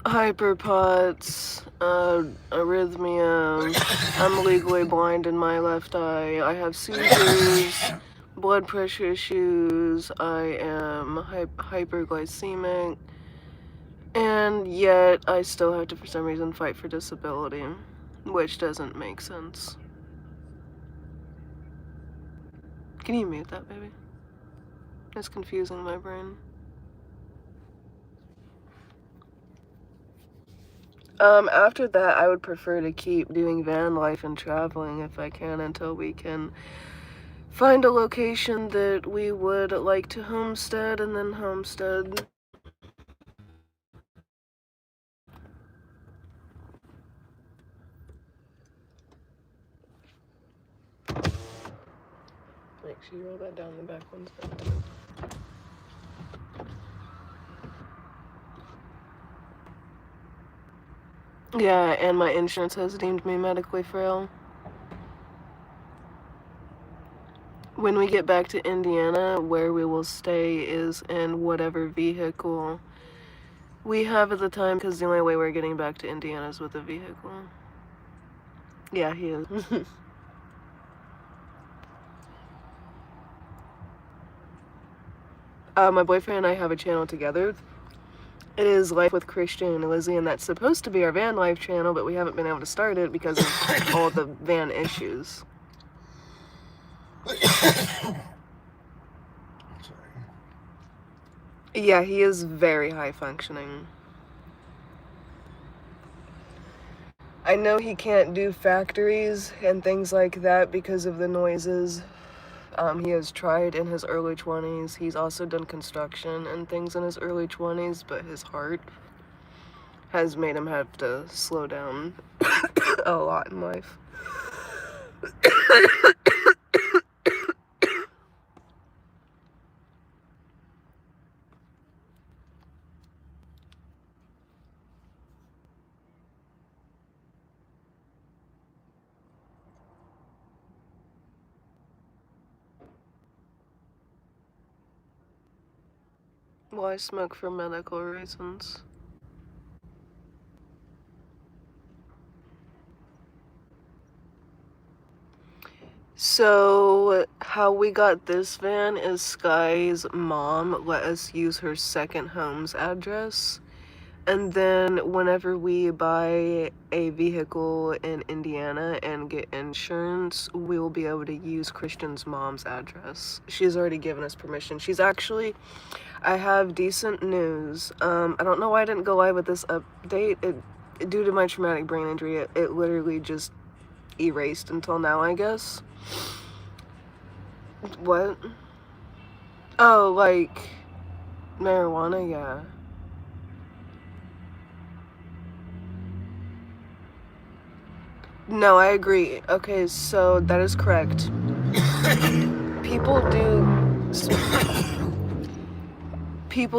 hyperpots, arrhythmia, I'm legally blind in my left eye, I have seizures, blood pressure issues, I am hyperglycemic, and yet I still have to, for some reason, fight for disability, which doesn't make sense. Can you mute that, baby? It's confusing my brain. After that, I would prefer to keep doing van life and traveling if I can until we can find a location that we would like to homestead and then homestead. Make sure you roll that down the back one second. Yeah, and my insurance has deemed me medically frail. When we get back to Indiana, where we will stay is in whatever vehicle we have at the time, because the only way we're getting back to Indiana is with a vehicle. Yeah, he is. My boyfriend and I have a channel together. It is Life with Christian and Lizzie, and that's supposed to be our van life channel, but we haven't been able to start it because of all the van issues. Yeah, he is very high functioning. I know he can't do factories and things like that because of the noises. He has tried in his early 20s. He's also done construction and things in his early 20s, but his heart has made him have to slow down a lot in life. Well, I smoke for medical reasons. So, how we got this van is Sky's mom let us use her second home's address. And then whenever we buy a vehicle in Indiana and get insurance, we will be able to use Christian's mom's address. She's already given us permission. She's actually, I have decent news. I don't know why I didn't go live with this update. Due to my traumatic brain injury, it literally just erased until now, I guess. What? Oh, like marijuana, yeah. No, I agree. Okay, so that is correct. People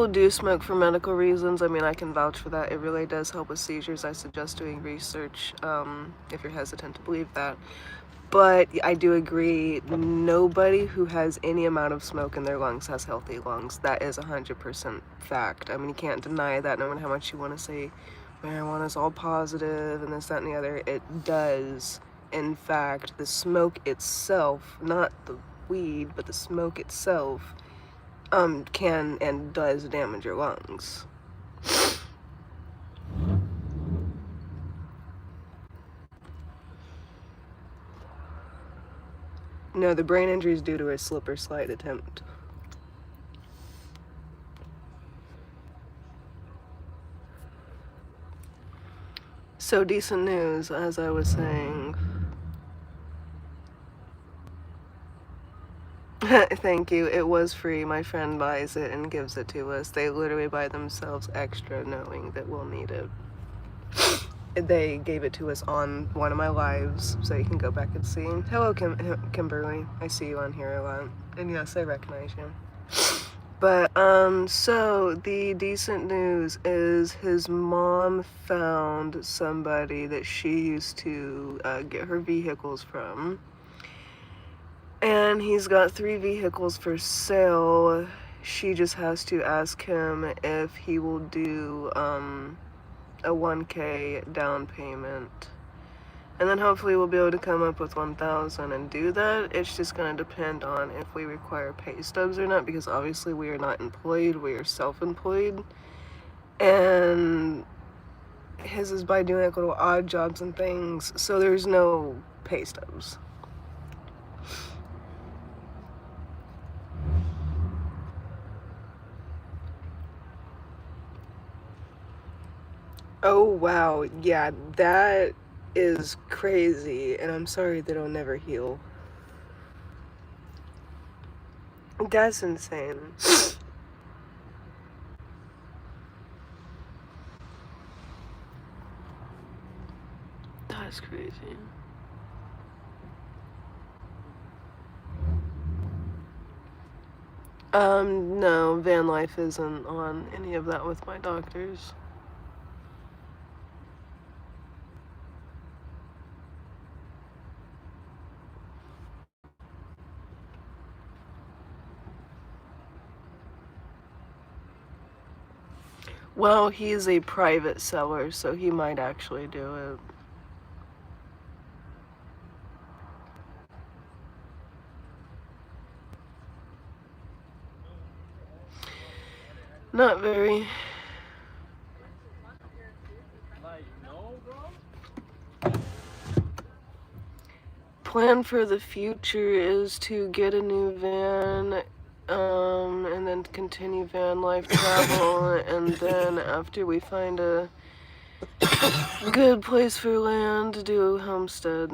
do smoke for medical reasons. I mean, I can vouch for that. It really does help with seizures. I suggest doing research if you're hesitant to believe that. But I do agree, nobody who has any amount of smoke in their lungs has healthy lungs. That is 100% fact. I mean, you can't deny that no matter how much you want to say marijuana is all positive and this, that, and the other. It does. In fact, the smoke itself, not the weed, but the smoke itself, can and does damage your lungs. No, the brain injury is due to a slip or slide attempt. So decent news, as I was saying. Thank you. It was free. My friend buys it and gives it to us. They literally buy themselves extra knowing that we'll need it. They gave it to us on one of my lives, so you can go back and see. Hello, Kimberly. I see you on here a lot. And yes, I recognize you. But, so the decent news is his mom found somebody that she used to get her vehicles from. And he's got 3 vehicles for sale. She just has to ask him if he will do a 1K down payment. And then hopefully we'll be able to come up with 1,000 and do that. It's just going to depend on if we require pay stubs or not, because obviously we are not employed, we are self-employed. And his is by doing like little odd jobs and things, so there's no pay stubs. Oh wow, yeah, that is crazy, and I'm sorry that it'll never heal. That's insane. That's crazy. No, van life isn't on any of that with my doctors. Well, he's a private seller, so he might actually do it. Not very. Plan for the future is to get a new van, and then continue van life travel, and then after we find a good place for land, to do a homestead.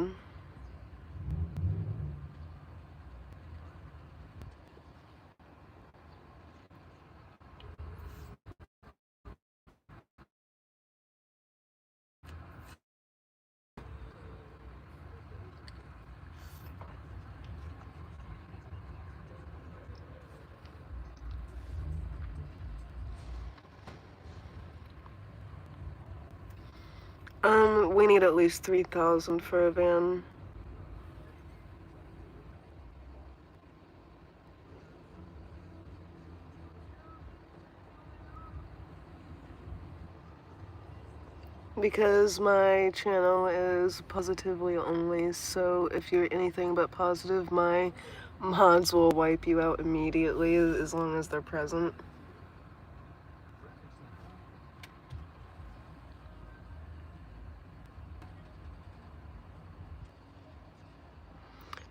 We need at least 3,000 for a van. Because my channel is positively only, so if you're anything but positive, my mods will wipe you out immediately as long as they're present.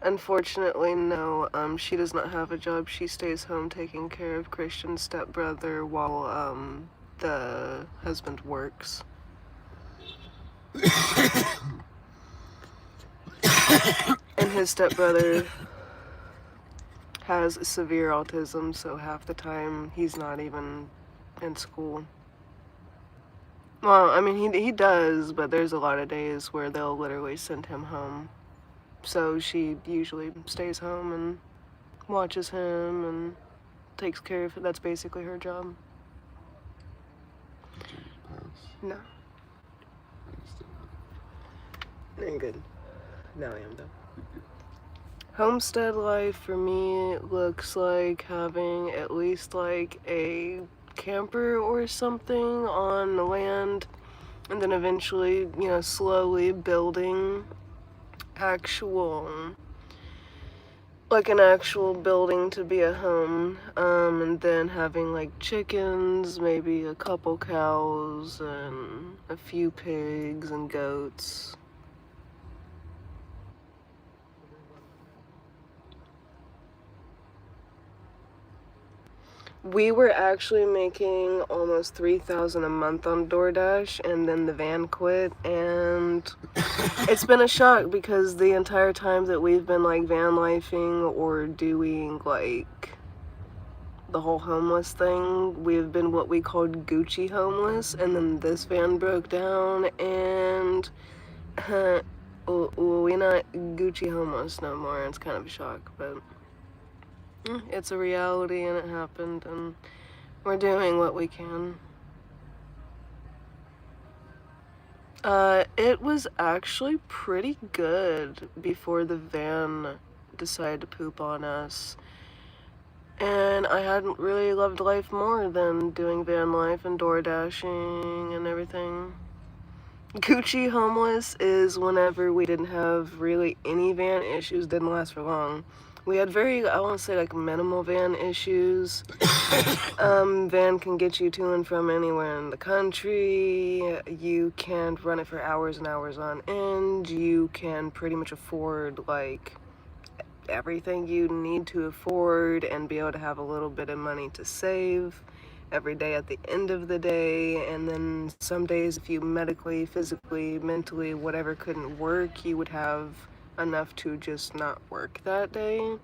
Unfortunately, no. She does not have a job. She stays home taking care of Christian's stepbrother while the husband works. And his stepbrother has severe autism, so half the time he's not even in school. Well, I mean, he does, but there's a lot of days where they'll literally send him home. So she usually stays home and watches him and takes care of it. That's basically her job. Did you pass? No. Ain't good. Now I am though. Homestead life for me looks like having at least like a camper or something on the land, and then eventually, you know, slowly building an actual building to be a home, and then having like chickens, maybe a couple cows, and a few pigs and goats. We were actually making almost 3,000 a month on DoorDash, and then the van quit, and it's been a shock because the entire time that we've been like van lifing or doing like the whole homeless thing, we've been what we called Gucci homeless, and then this van broke down, and we're not Gucci homeless no more. It's kind of a shock, but It's a reality and it happened, and we're doing what we can. It was actually pretty good before the van decided to poop on us. And I hadn't really loved life more than doing van life and door dashing and everything. Gucci homeless is whenever we didn't have really any van issues, didn't last for long. We had I want to say, like, minimal van issues. Van can get you to and from anywhere in the country. You can run it for hours and hours on end. You can pretty much afford, like, everything you need to afford and be able to have a little bit of money to save every day at the end of the day. And then some days, if you medically, physically, mentally, whatever couldn't work, you would have enough to just not work that day.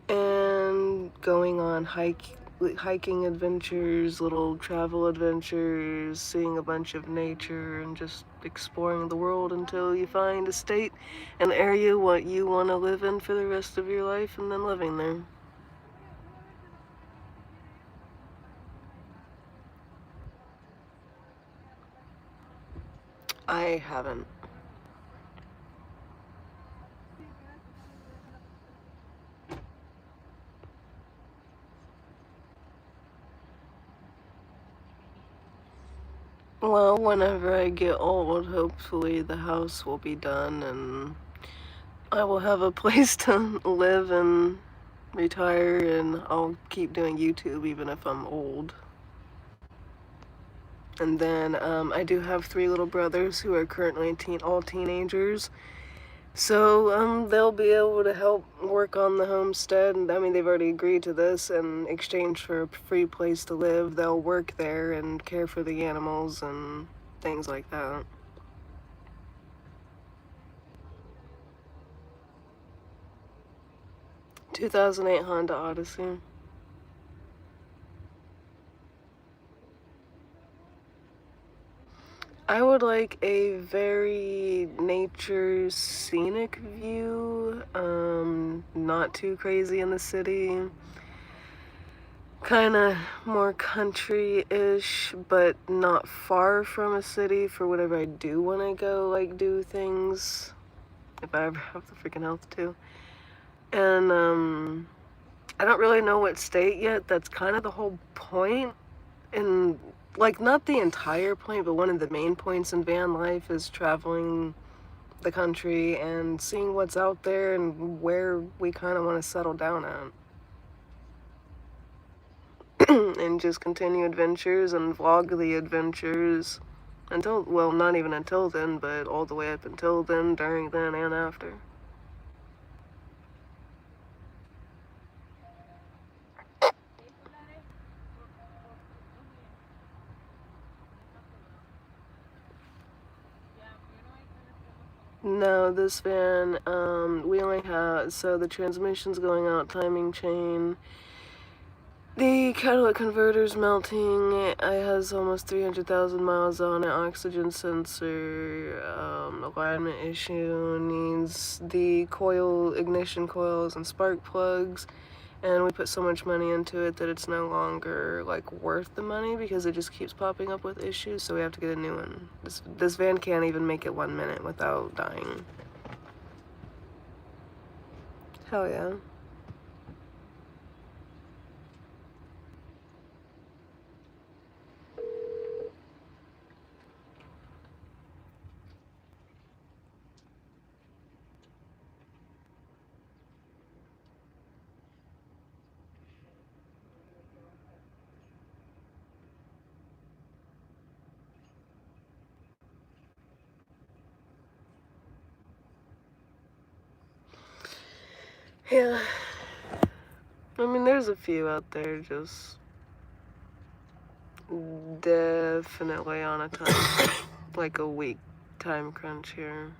And going on hiking adventures, little travel adventures, seeing a bunch of nature, and just exploring the world until you find a state, an area what you want to live in for the rest of your life, and then living there. I haven't. Well, whenever I get old, hopefully the house will be done and I will have a place to live and retire, and I'll keep doing YouTube even if I'm old. And then I do have 3 little brothers who are currently all teenagers. So they'll be able to help work on the homestead. And I mean, they've already agreed to this. In exchange for a free place to live, they'll work there and care for the animals and things like that. ...2008 Honda Odyssey. I would like a very nature scenic view, not too crazy in the city, kind of more country-ish, but not far from a city for whatever I do want to go, like, do things, if I ever have the freaking health to. And I don't really know what state yet. That's kind of the whole point. And, like, not the entire point, but one of the main points in van life is traveling the country and seeing what's out there and where we kind of want to settle down at. And just continue adventures and vlog the adventures until, well, not even until then, but all the way up until then, during then, and after. No, this van, we only have, so the transmission's going out, timing chain. The catalytic converter's melting. It has almost 300,000 miles on it. Oxygen sensor, alignment issue, needs the ignition coils and spark plugs. And we put so much money into it that it's no longer, like, worth the money because it just keeps popping up with issues, so we have to get a new one. This van can't even make it 1 minute without dying. Hell yeah. Yeah. I mean, there's a few out there just definitely on a time, like a week time crunch here.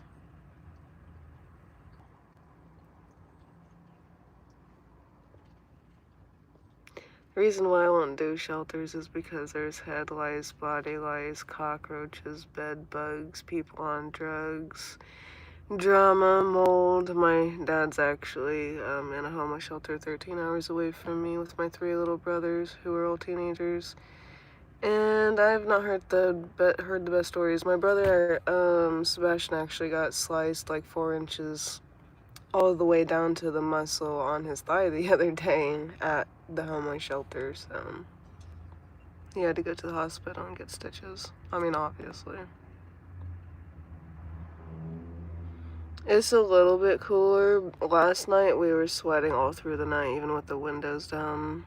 The reason why I won't do shelters is because there's head body lice, cockroaches, bed bugs, people on drugs, Drama, mold. My dad's actually in a homeless shelter 13 hours away from me with my 3 little brothers who are all teenagers. And I've not heard the best stories. My brother, Sebastian, actually got sliced like 4 inches all the way down to the muscle on his thigh the other day at the homeless shelter, so he had to go to the hospital and get stitches. I mean, obviously. It's a little bit cooler. Last night we were sweating all through the night, even with the windows down.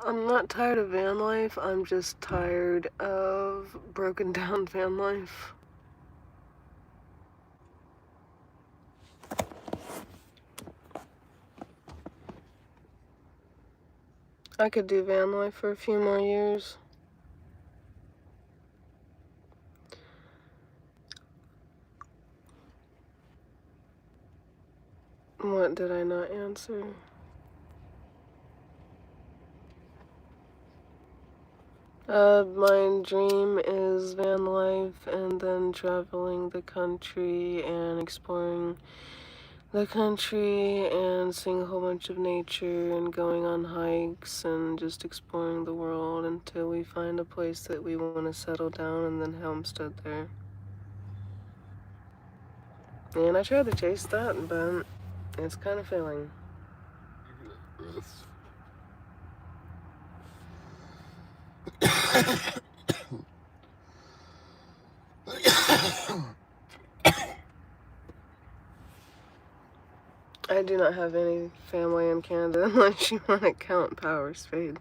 I'm not tired of van life. I'm just tired of broken down van life. I could do van life for a few more years. What did I not answer? My dream is van life and then traveling the country and exploring the country and seeing a whole bunch of nature and going on hikes and just exploring the world until we find a place that we want to settle down and then homestead there. And I tried to chase that, but it's kind of failing. I do not have any family in Canada unless you want to count Power Spade.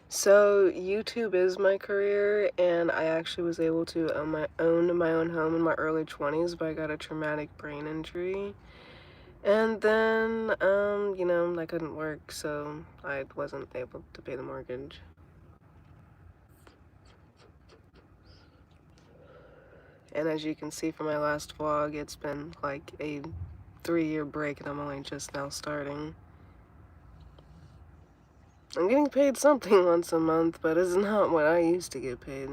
So YouTube is my career, and I actually was able to own my own home in my early 20s, but I got a traumatic brain injury. And then, I couldn't work, so I wasn't able to pay the mortgage. And as you can see from my last vlog, it's been like a 3-year break, and I'm only just now starting. I'm getting paid something once a month, but it's not what I used to get paid.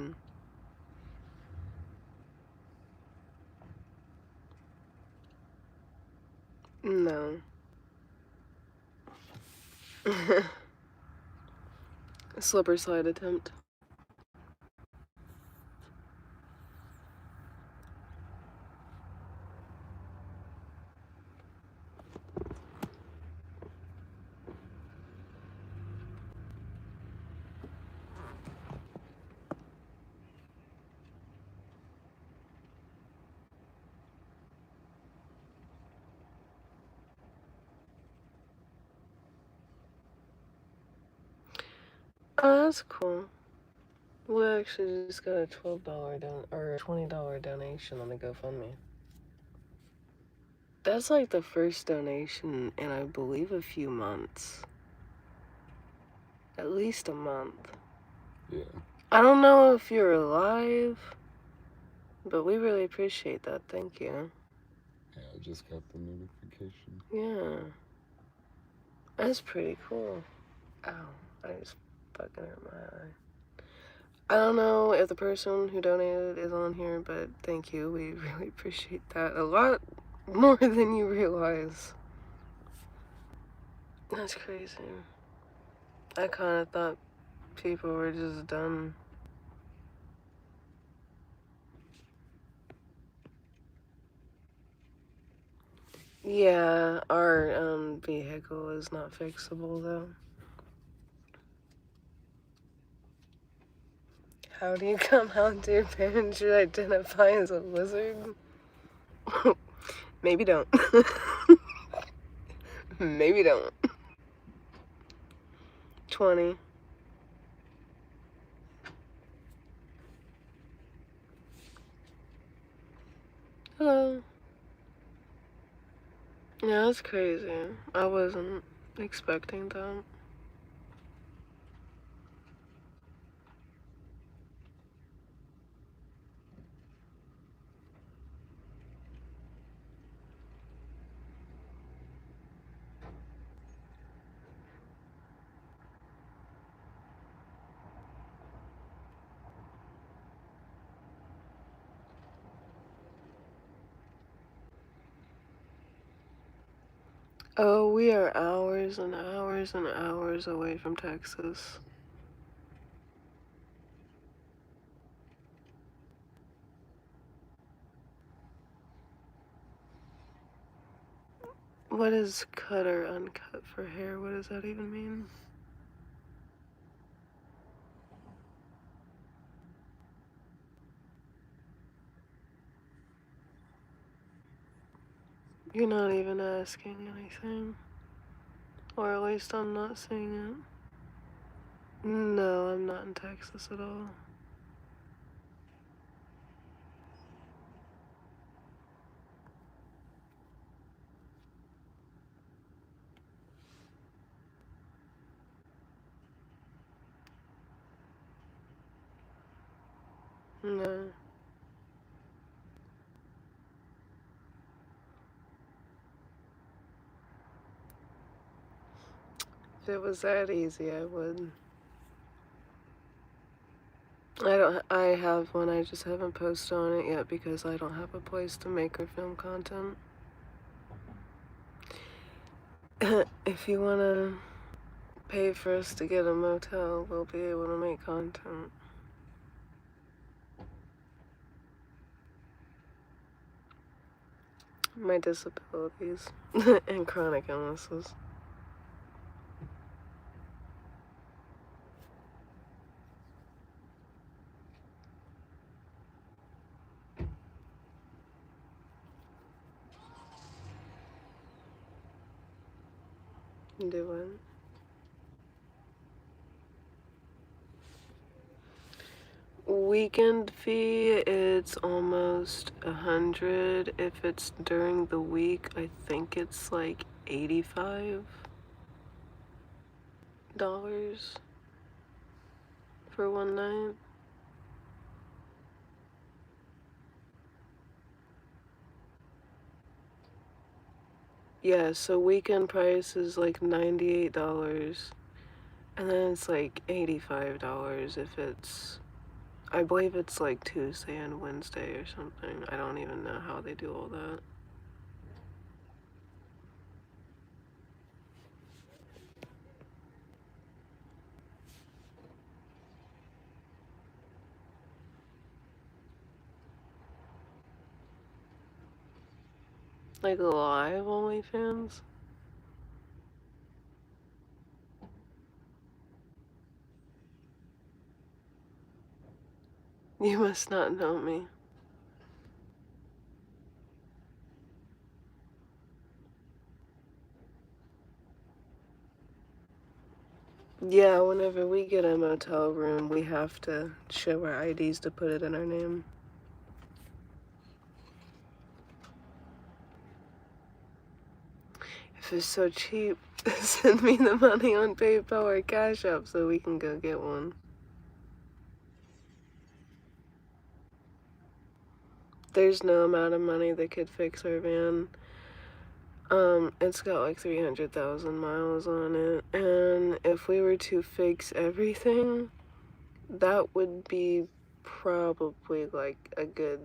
No. A slipper slide attempt. Oh, that's cool. We actually just got a $12 or a $20 donation on the GoFundMe. That's like the first donation in, I believe, a few months. At least a month. Yeah. I don't know if you're alive, but we really appreciate that. Thank you. Yeah, I just got the notification. Yeah. That's pretty cool. Ow. I just fucking hurt my eye. I don't know if the person who donated is on here, but thank you. We really appreciate that a lot more than you realize. That's crazy. I kind of thought people were just done. Yeah, our vehicle is not fixable though. How do you come out to your parents you identify as a wizard? Maybe don't. Maybe don't. 20. Hello. Yeah, that's crazy. I wasn't expecting that. Oh, we are hours and hours and hours away from Texas. What is cut or uncut for hair? What does that even mean? You're not even asking anything. Or at least I'm not seeing it. No, I'm not in Texas at all. No. If it was that easy, I would. I have one, I just haven't posted on it yet because I don't have a place to make or film content. If you wanna pay for us to get a motel, we'll be able to make content. My disabilities and chronic illnesses. Do it. Weekend fee, it's almost 100. If it's during the week, I think it's like $85 for one night. Yeah, so weekend price is like $98, and then it's like $85 if it's, I believe it's like Tuesday and Wednesday or something. I don't even know how they do all that. Like live OnlyFans? You must not know me. Yeah, whenever we get a motel room, we have to show our IDs to put it in our name. If it's so cheap, send me the money on PayPal or Cash App so we can go get one. There's no amount of money that could fix our van. It's got like 300,000 miles on it, and if we were to fix everything, that would be probably like a good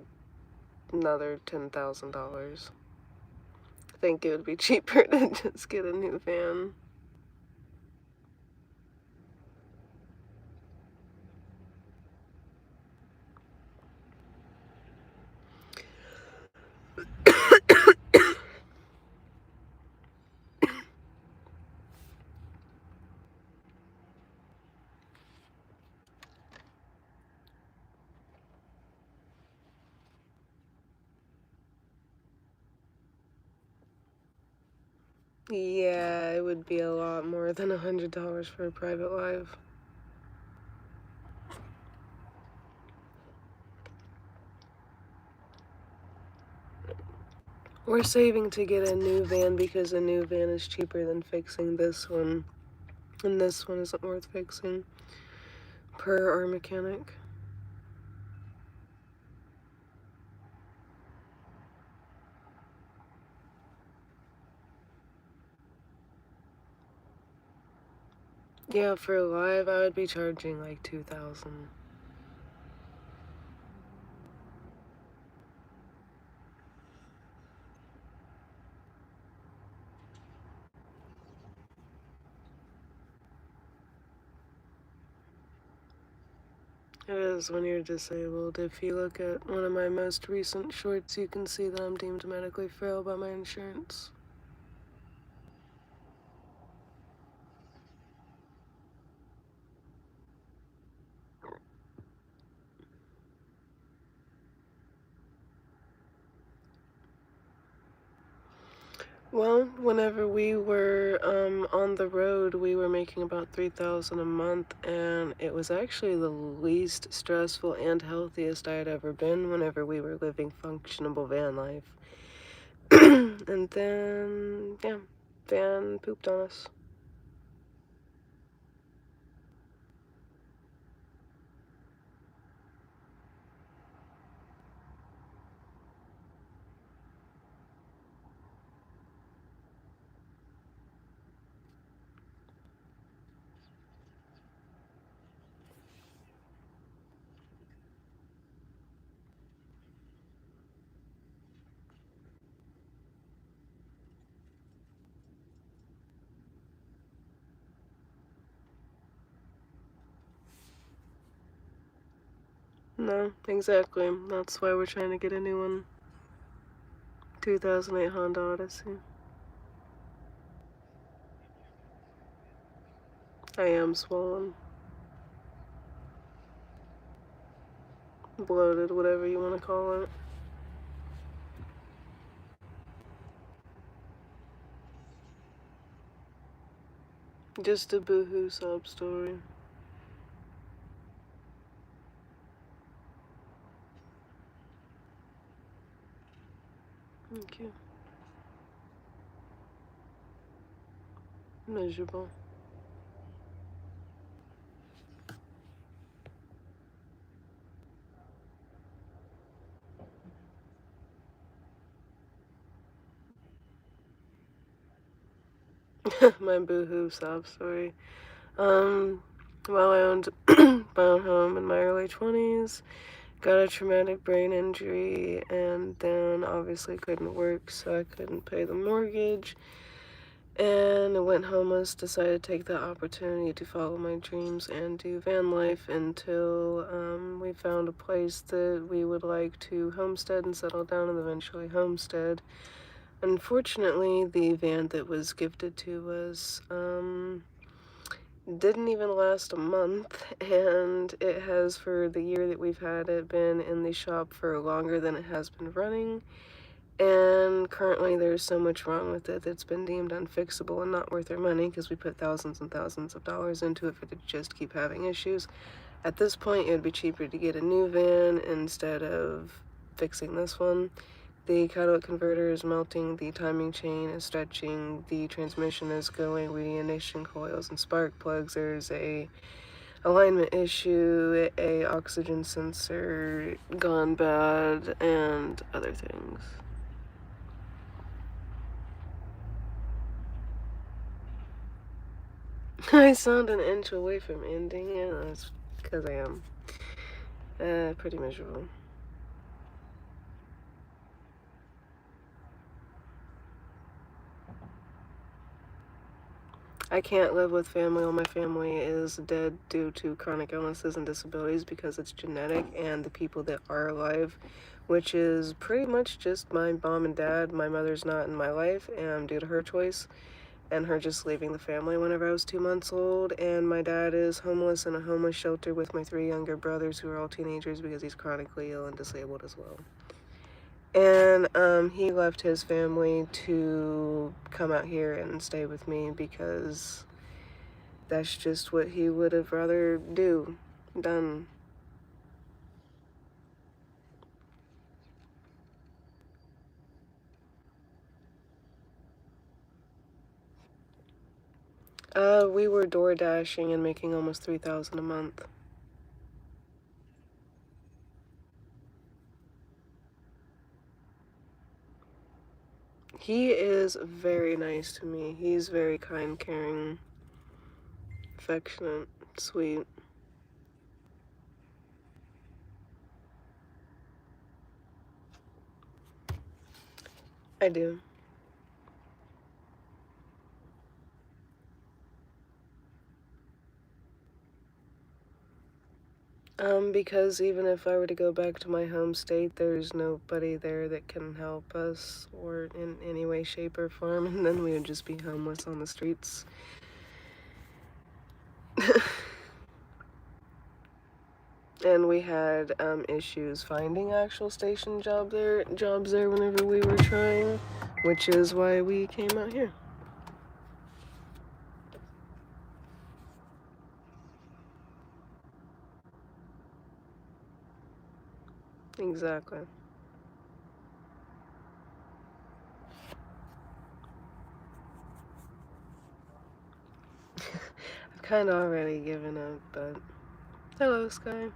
another $10,000. I think it would be cheaper to just get a new van. Yeah, it would be a lot more than $100 for a private live. We're saving to get a new van because a new van is cheaper than fixing this one. And this one isn't worth fixing, per our mechanic. Yeah, for live, I would be charging like $2,000. It is when you're disabled. If you look at one of my most recent shorts, you can see that I'm deemed medically frail by my insurance. Well, whenever we were on the road, we were making about $3,000 a month, and it was actually the least stressful and healthiest I had ever been whenever we were living functionable van life. And then, yeah, van pooped on us. No, exactly. That's why we're trying to get a new one. 2008 Honda Odyssey. I am swollen. Bloated, whatever you want to call it. Just a boohoo sob story. Thank you. Miserable. My boohoo sob story. Well, I owned my own home in my early 20s, got a traumatic brain injury, and then obviously couldn't work, so I couldn't pay the mortgage. And went homeless, decided to take the opportunity to follow my dreams and do van life until we found a place that we would like to homestead and settle down and eventually homestead. Unfortunately, the van that was gifted to us didn't even last a month, and it has, for the year that we've had it, been in the shop for longer than it has been running. And currently there's so much wrong with it that's been deemed unfixable and not worth our money because we put thousands and thousands of dollars into it for it to just keep having issues. At this point, it would be cheaper to get a new van instead of fixing this one. The catalytic converter is melting, the timing chain is stretching, the transmission is going, reignition coils and spark plugs. There's a alignment issue, a oxygen sensor gone bad, and other things. I sound an inch away from ending it. That's because I am pretty miserable. I can't live with family. All my family is dead due to chronic illnesses and disabilities because it's genetic, and the people that are alive, which is pretty much just my mom and dad. My mother's not in my life, and due to her choice and her just leaving the family whenever I was 2 months old, and my dad is homeless in a homeless shelter with my 3 younger brothers who are all teenagers because he's chronically ill and disabled as well. And he left his family to come out here and stay with me because that's just what he would have rather done. We were door dashing and making almost $3,000 a month. He is very nice to me. He's very kind, caring, affectionate, sweet. I do. Because even if I were to go back to my home state, there's nobody there that can help us or in any way, shape, or form, and then we would just be homeless on the streets. And we had issues finding actual station jobs there whenever we were trying, which is why we came out here. Exactly. I've kind of already given up, but hello, Sky.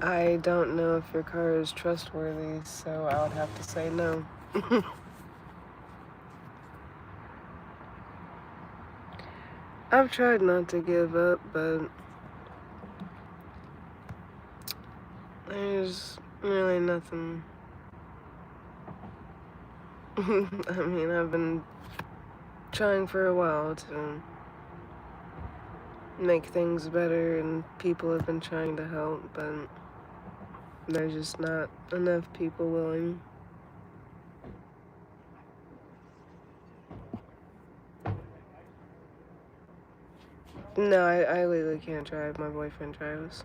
I don't know if your car is trustworthy, so I would have to say no. I've tried not to give up, but there's really nothing. I mean, I've been trying for a while to make things better, and people have been trying to help, but there's just not enough people willing. No, I legally can't drive. My boyfriend drives.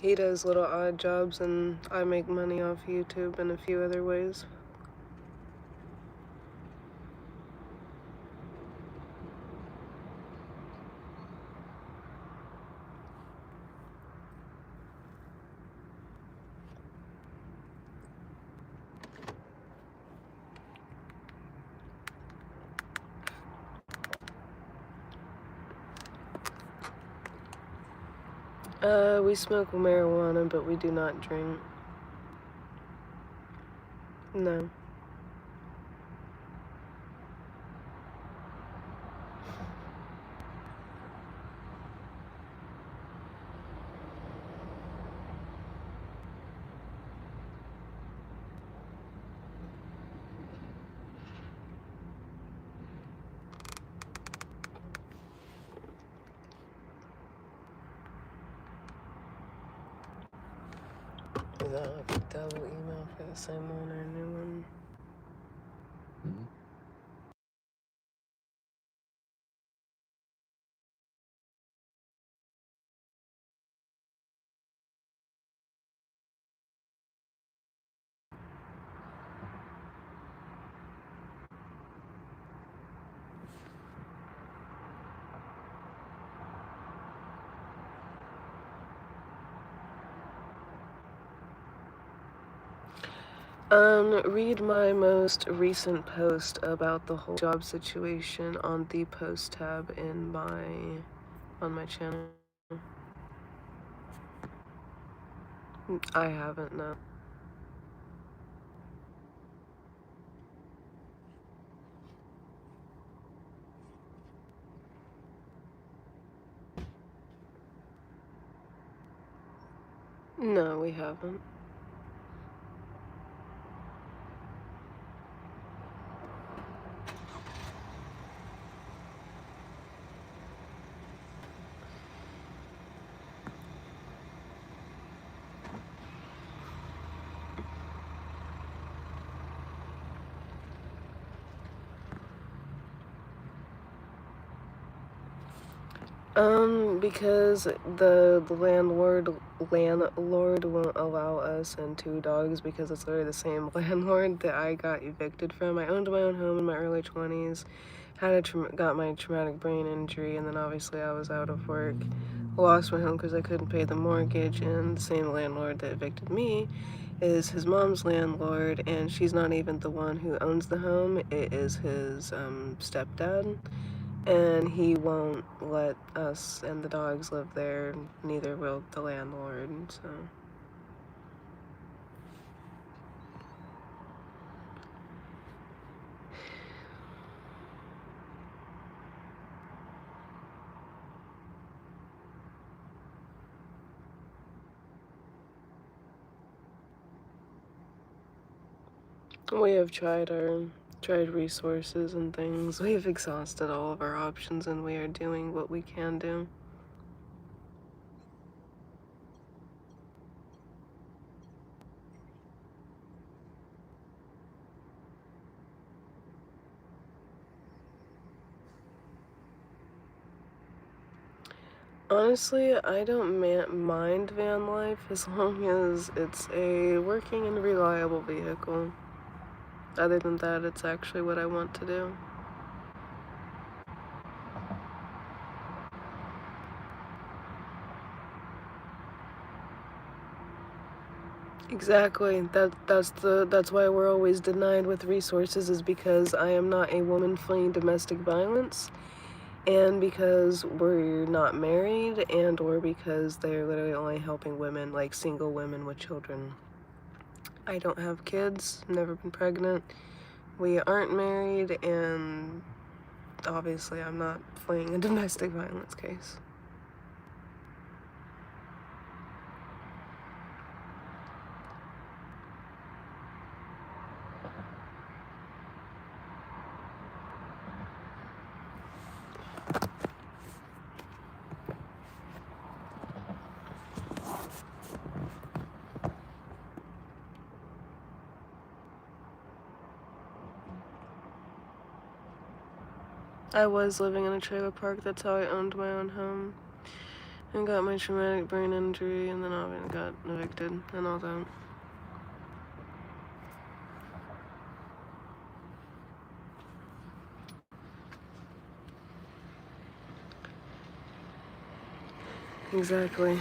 He does little odd jobs, and I make money off YouTube and a few other ways. We smoke marijuana, but we do not drink. No. Is that like a double email for the same one or a new one? Hmm? Read my most recent post about the whole job situation on the post tab on my channel. I haven't, no. No, we haven't. Because the landlord won't allow us and two dogs because it's literally the same landlord that I got evicted from. I owned my own home in my early 20s, got my traumatic brain injury, and then obviously I was out of work, lost my home because I couldn't pay the mortgage, and the same landlord that evicted me is his mom's landlord, and she's not even the one who owns the home. It is his stepdad. And he won't let us and the dogs live there, neither will the landlord, so. We have tried resources and things. We've exhausted all of our options and we are doing what we can do. Honestly, I don't mind van life as long as it's a working and reliable vehicle. Other than that, it's actually what I want to do. Exactly. That's why we're always denied with resources, is because I am not a woman fleeing domestic violence, and because we're not married, and or because they're literally only helping women, like single women with children. I don't have kids, never been pregnant. We aren't married, and obviously I'm not fleeing a domestic violence case. I was living in a trailer park, that's how I owned my own home. And got my traumatic brain injury, and then I got evicted and all that. Exactly.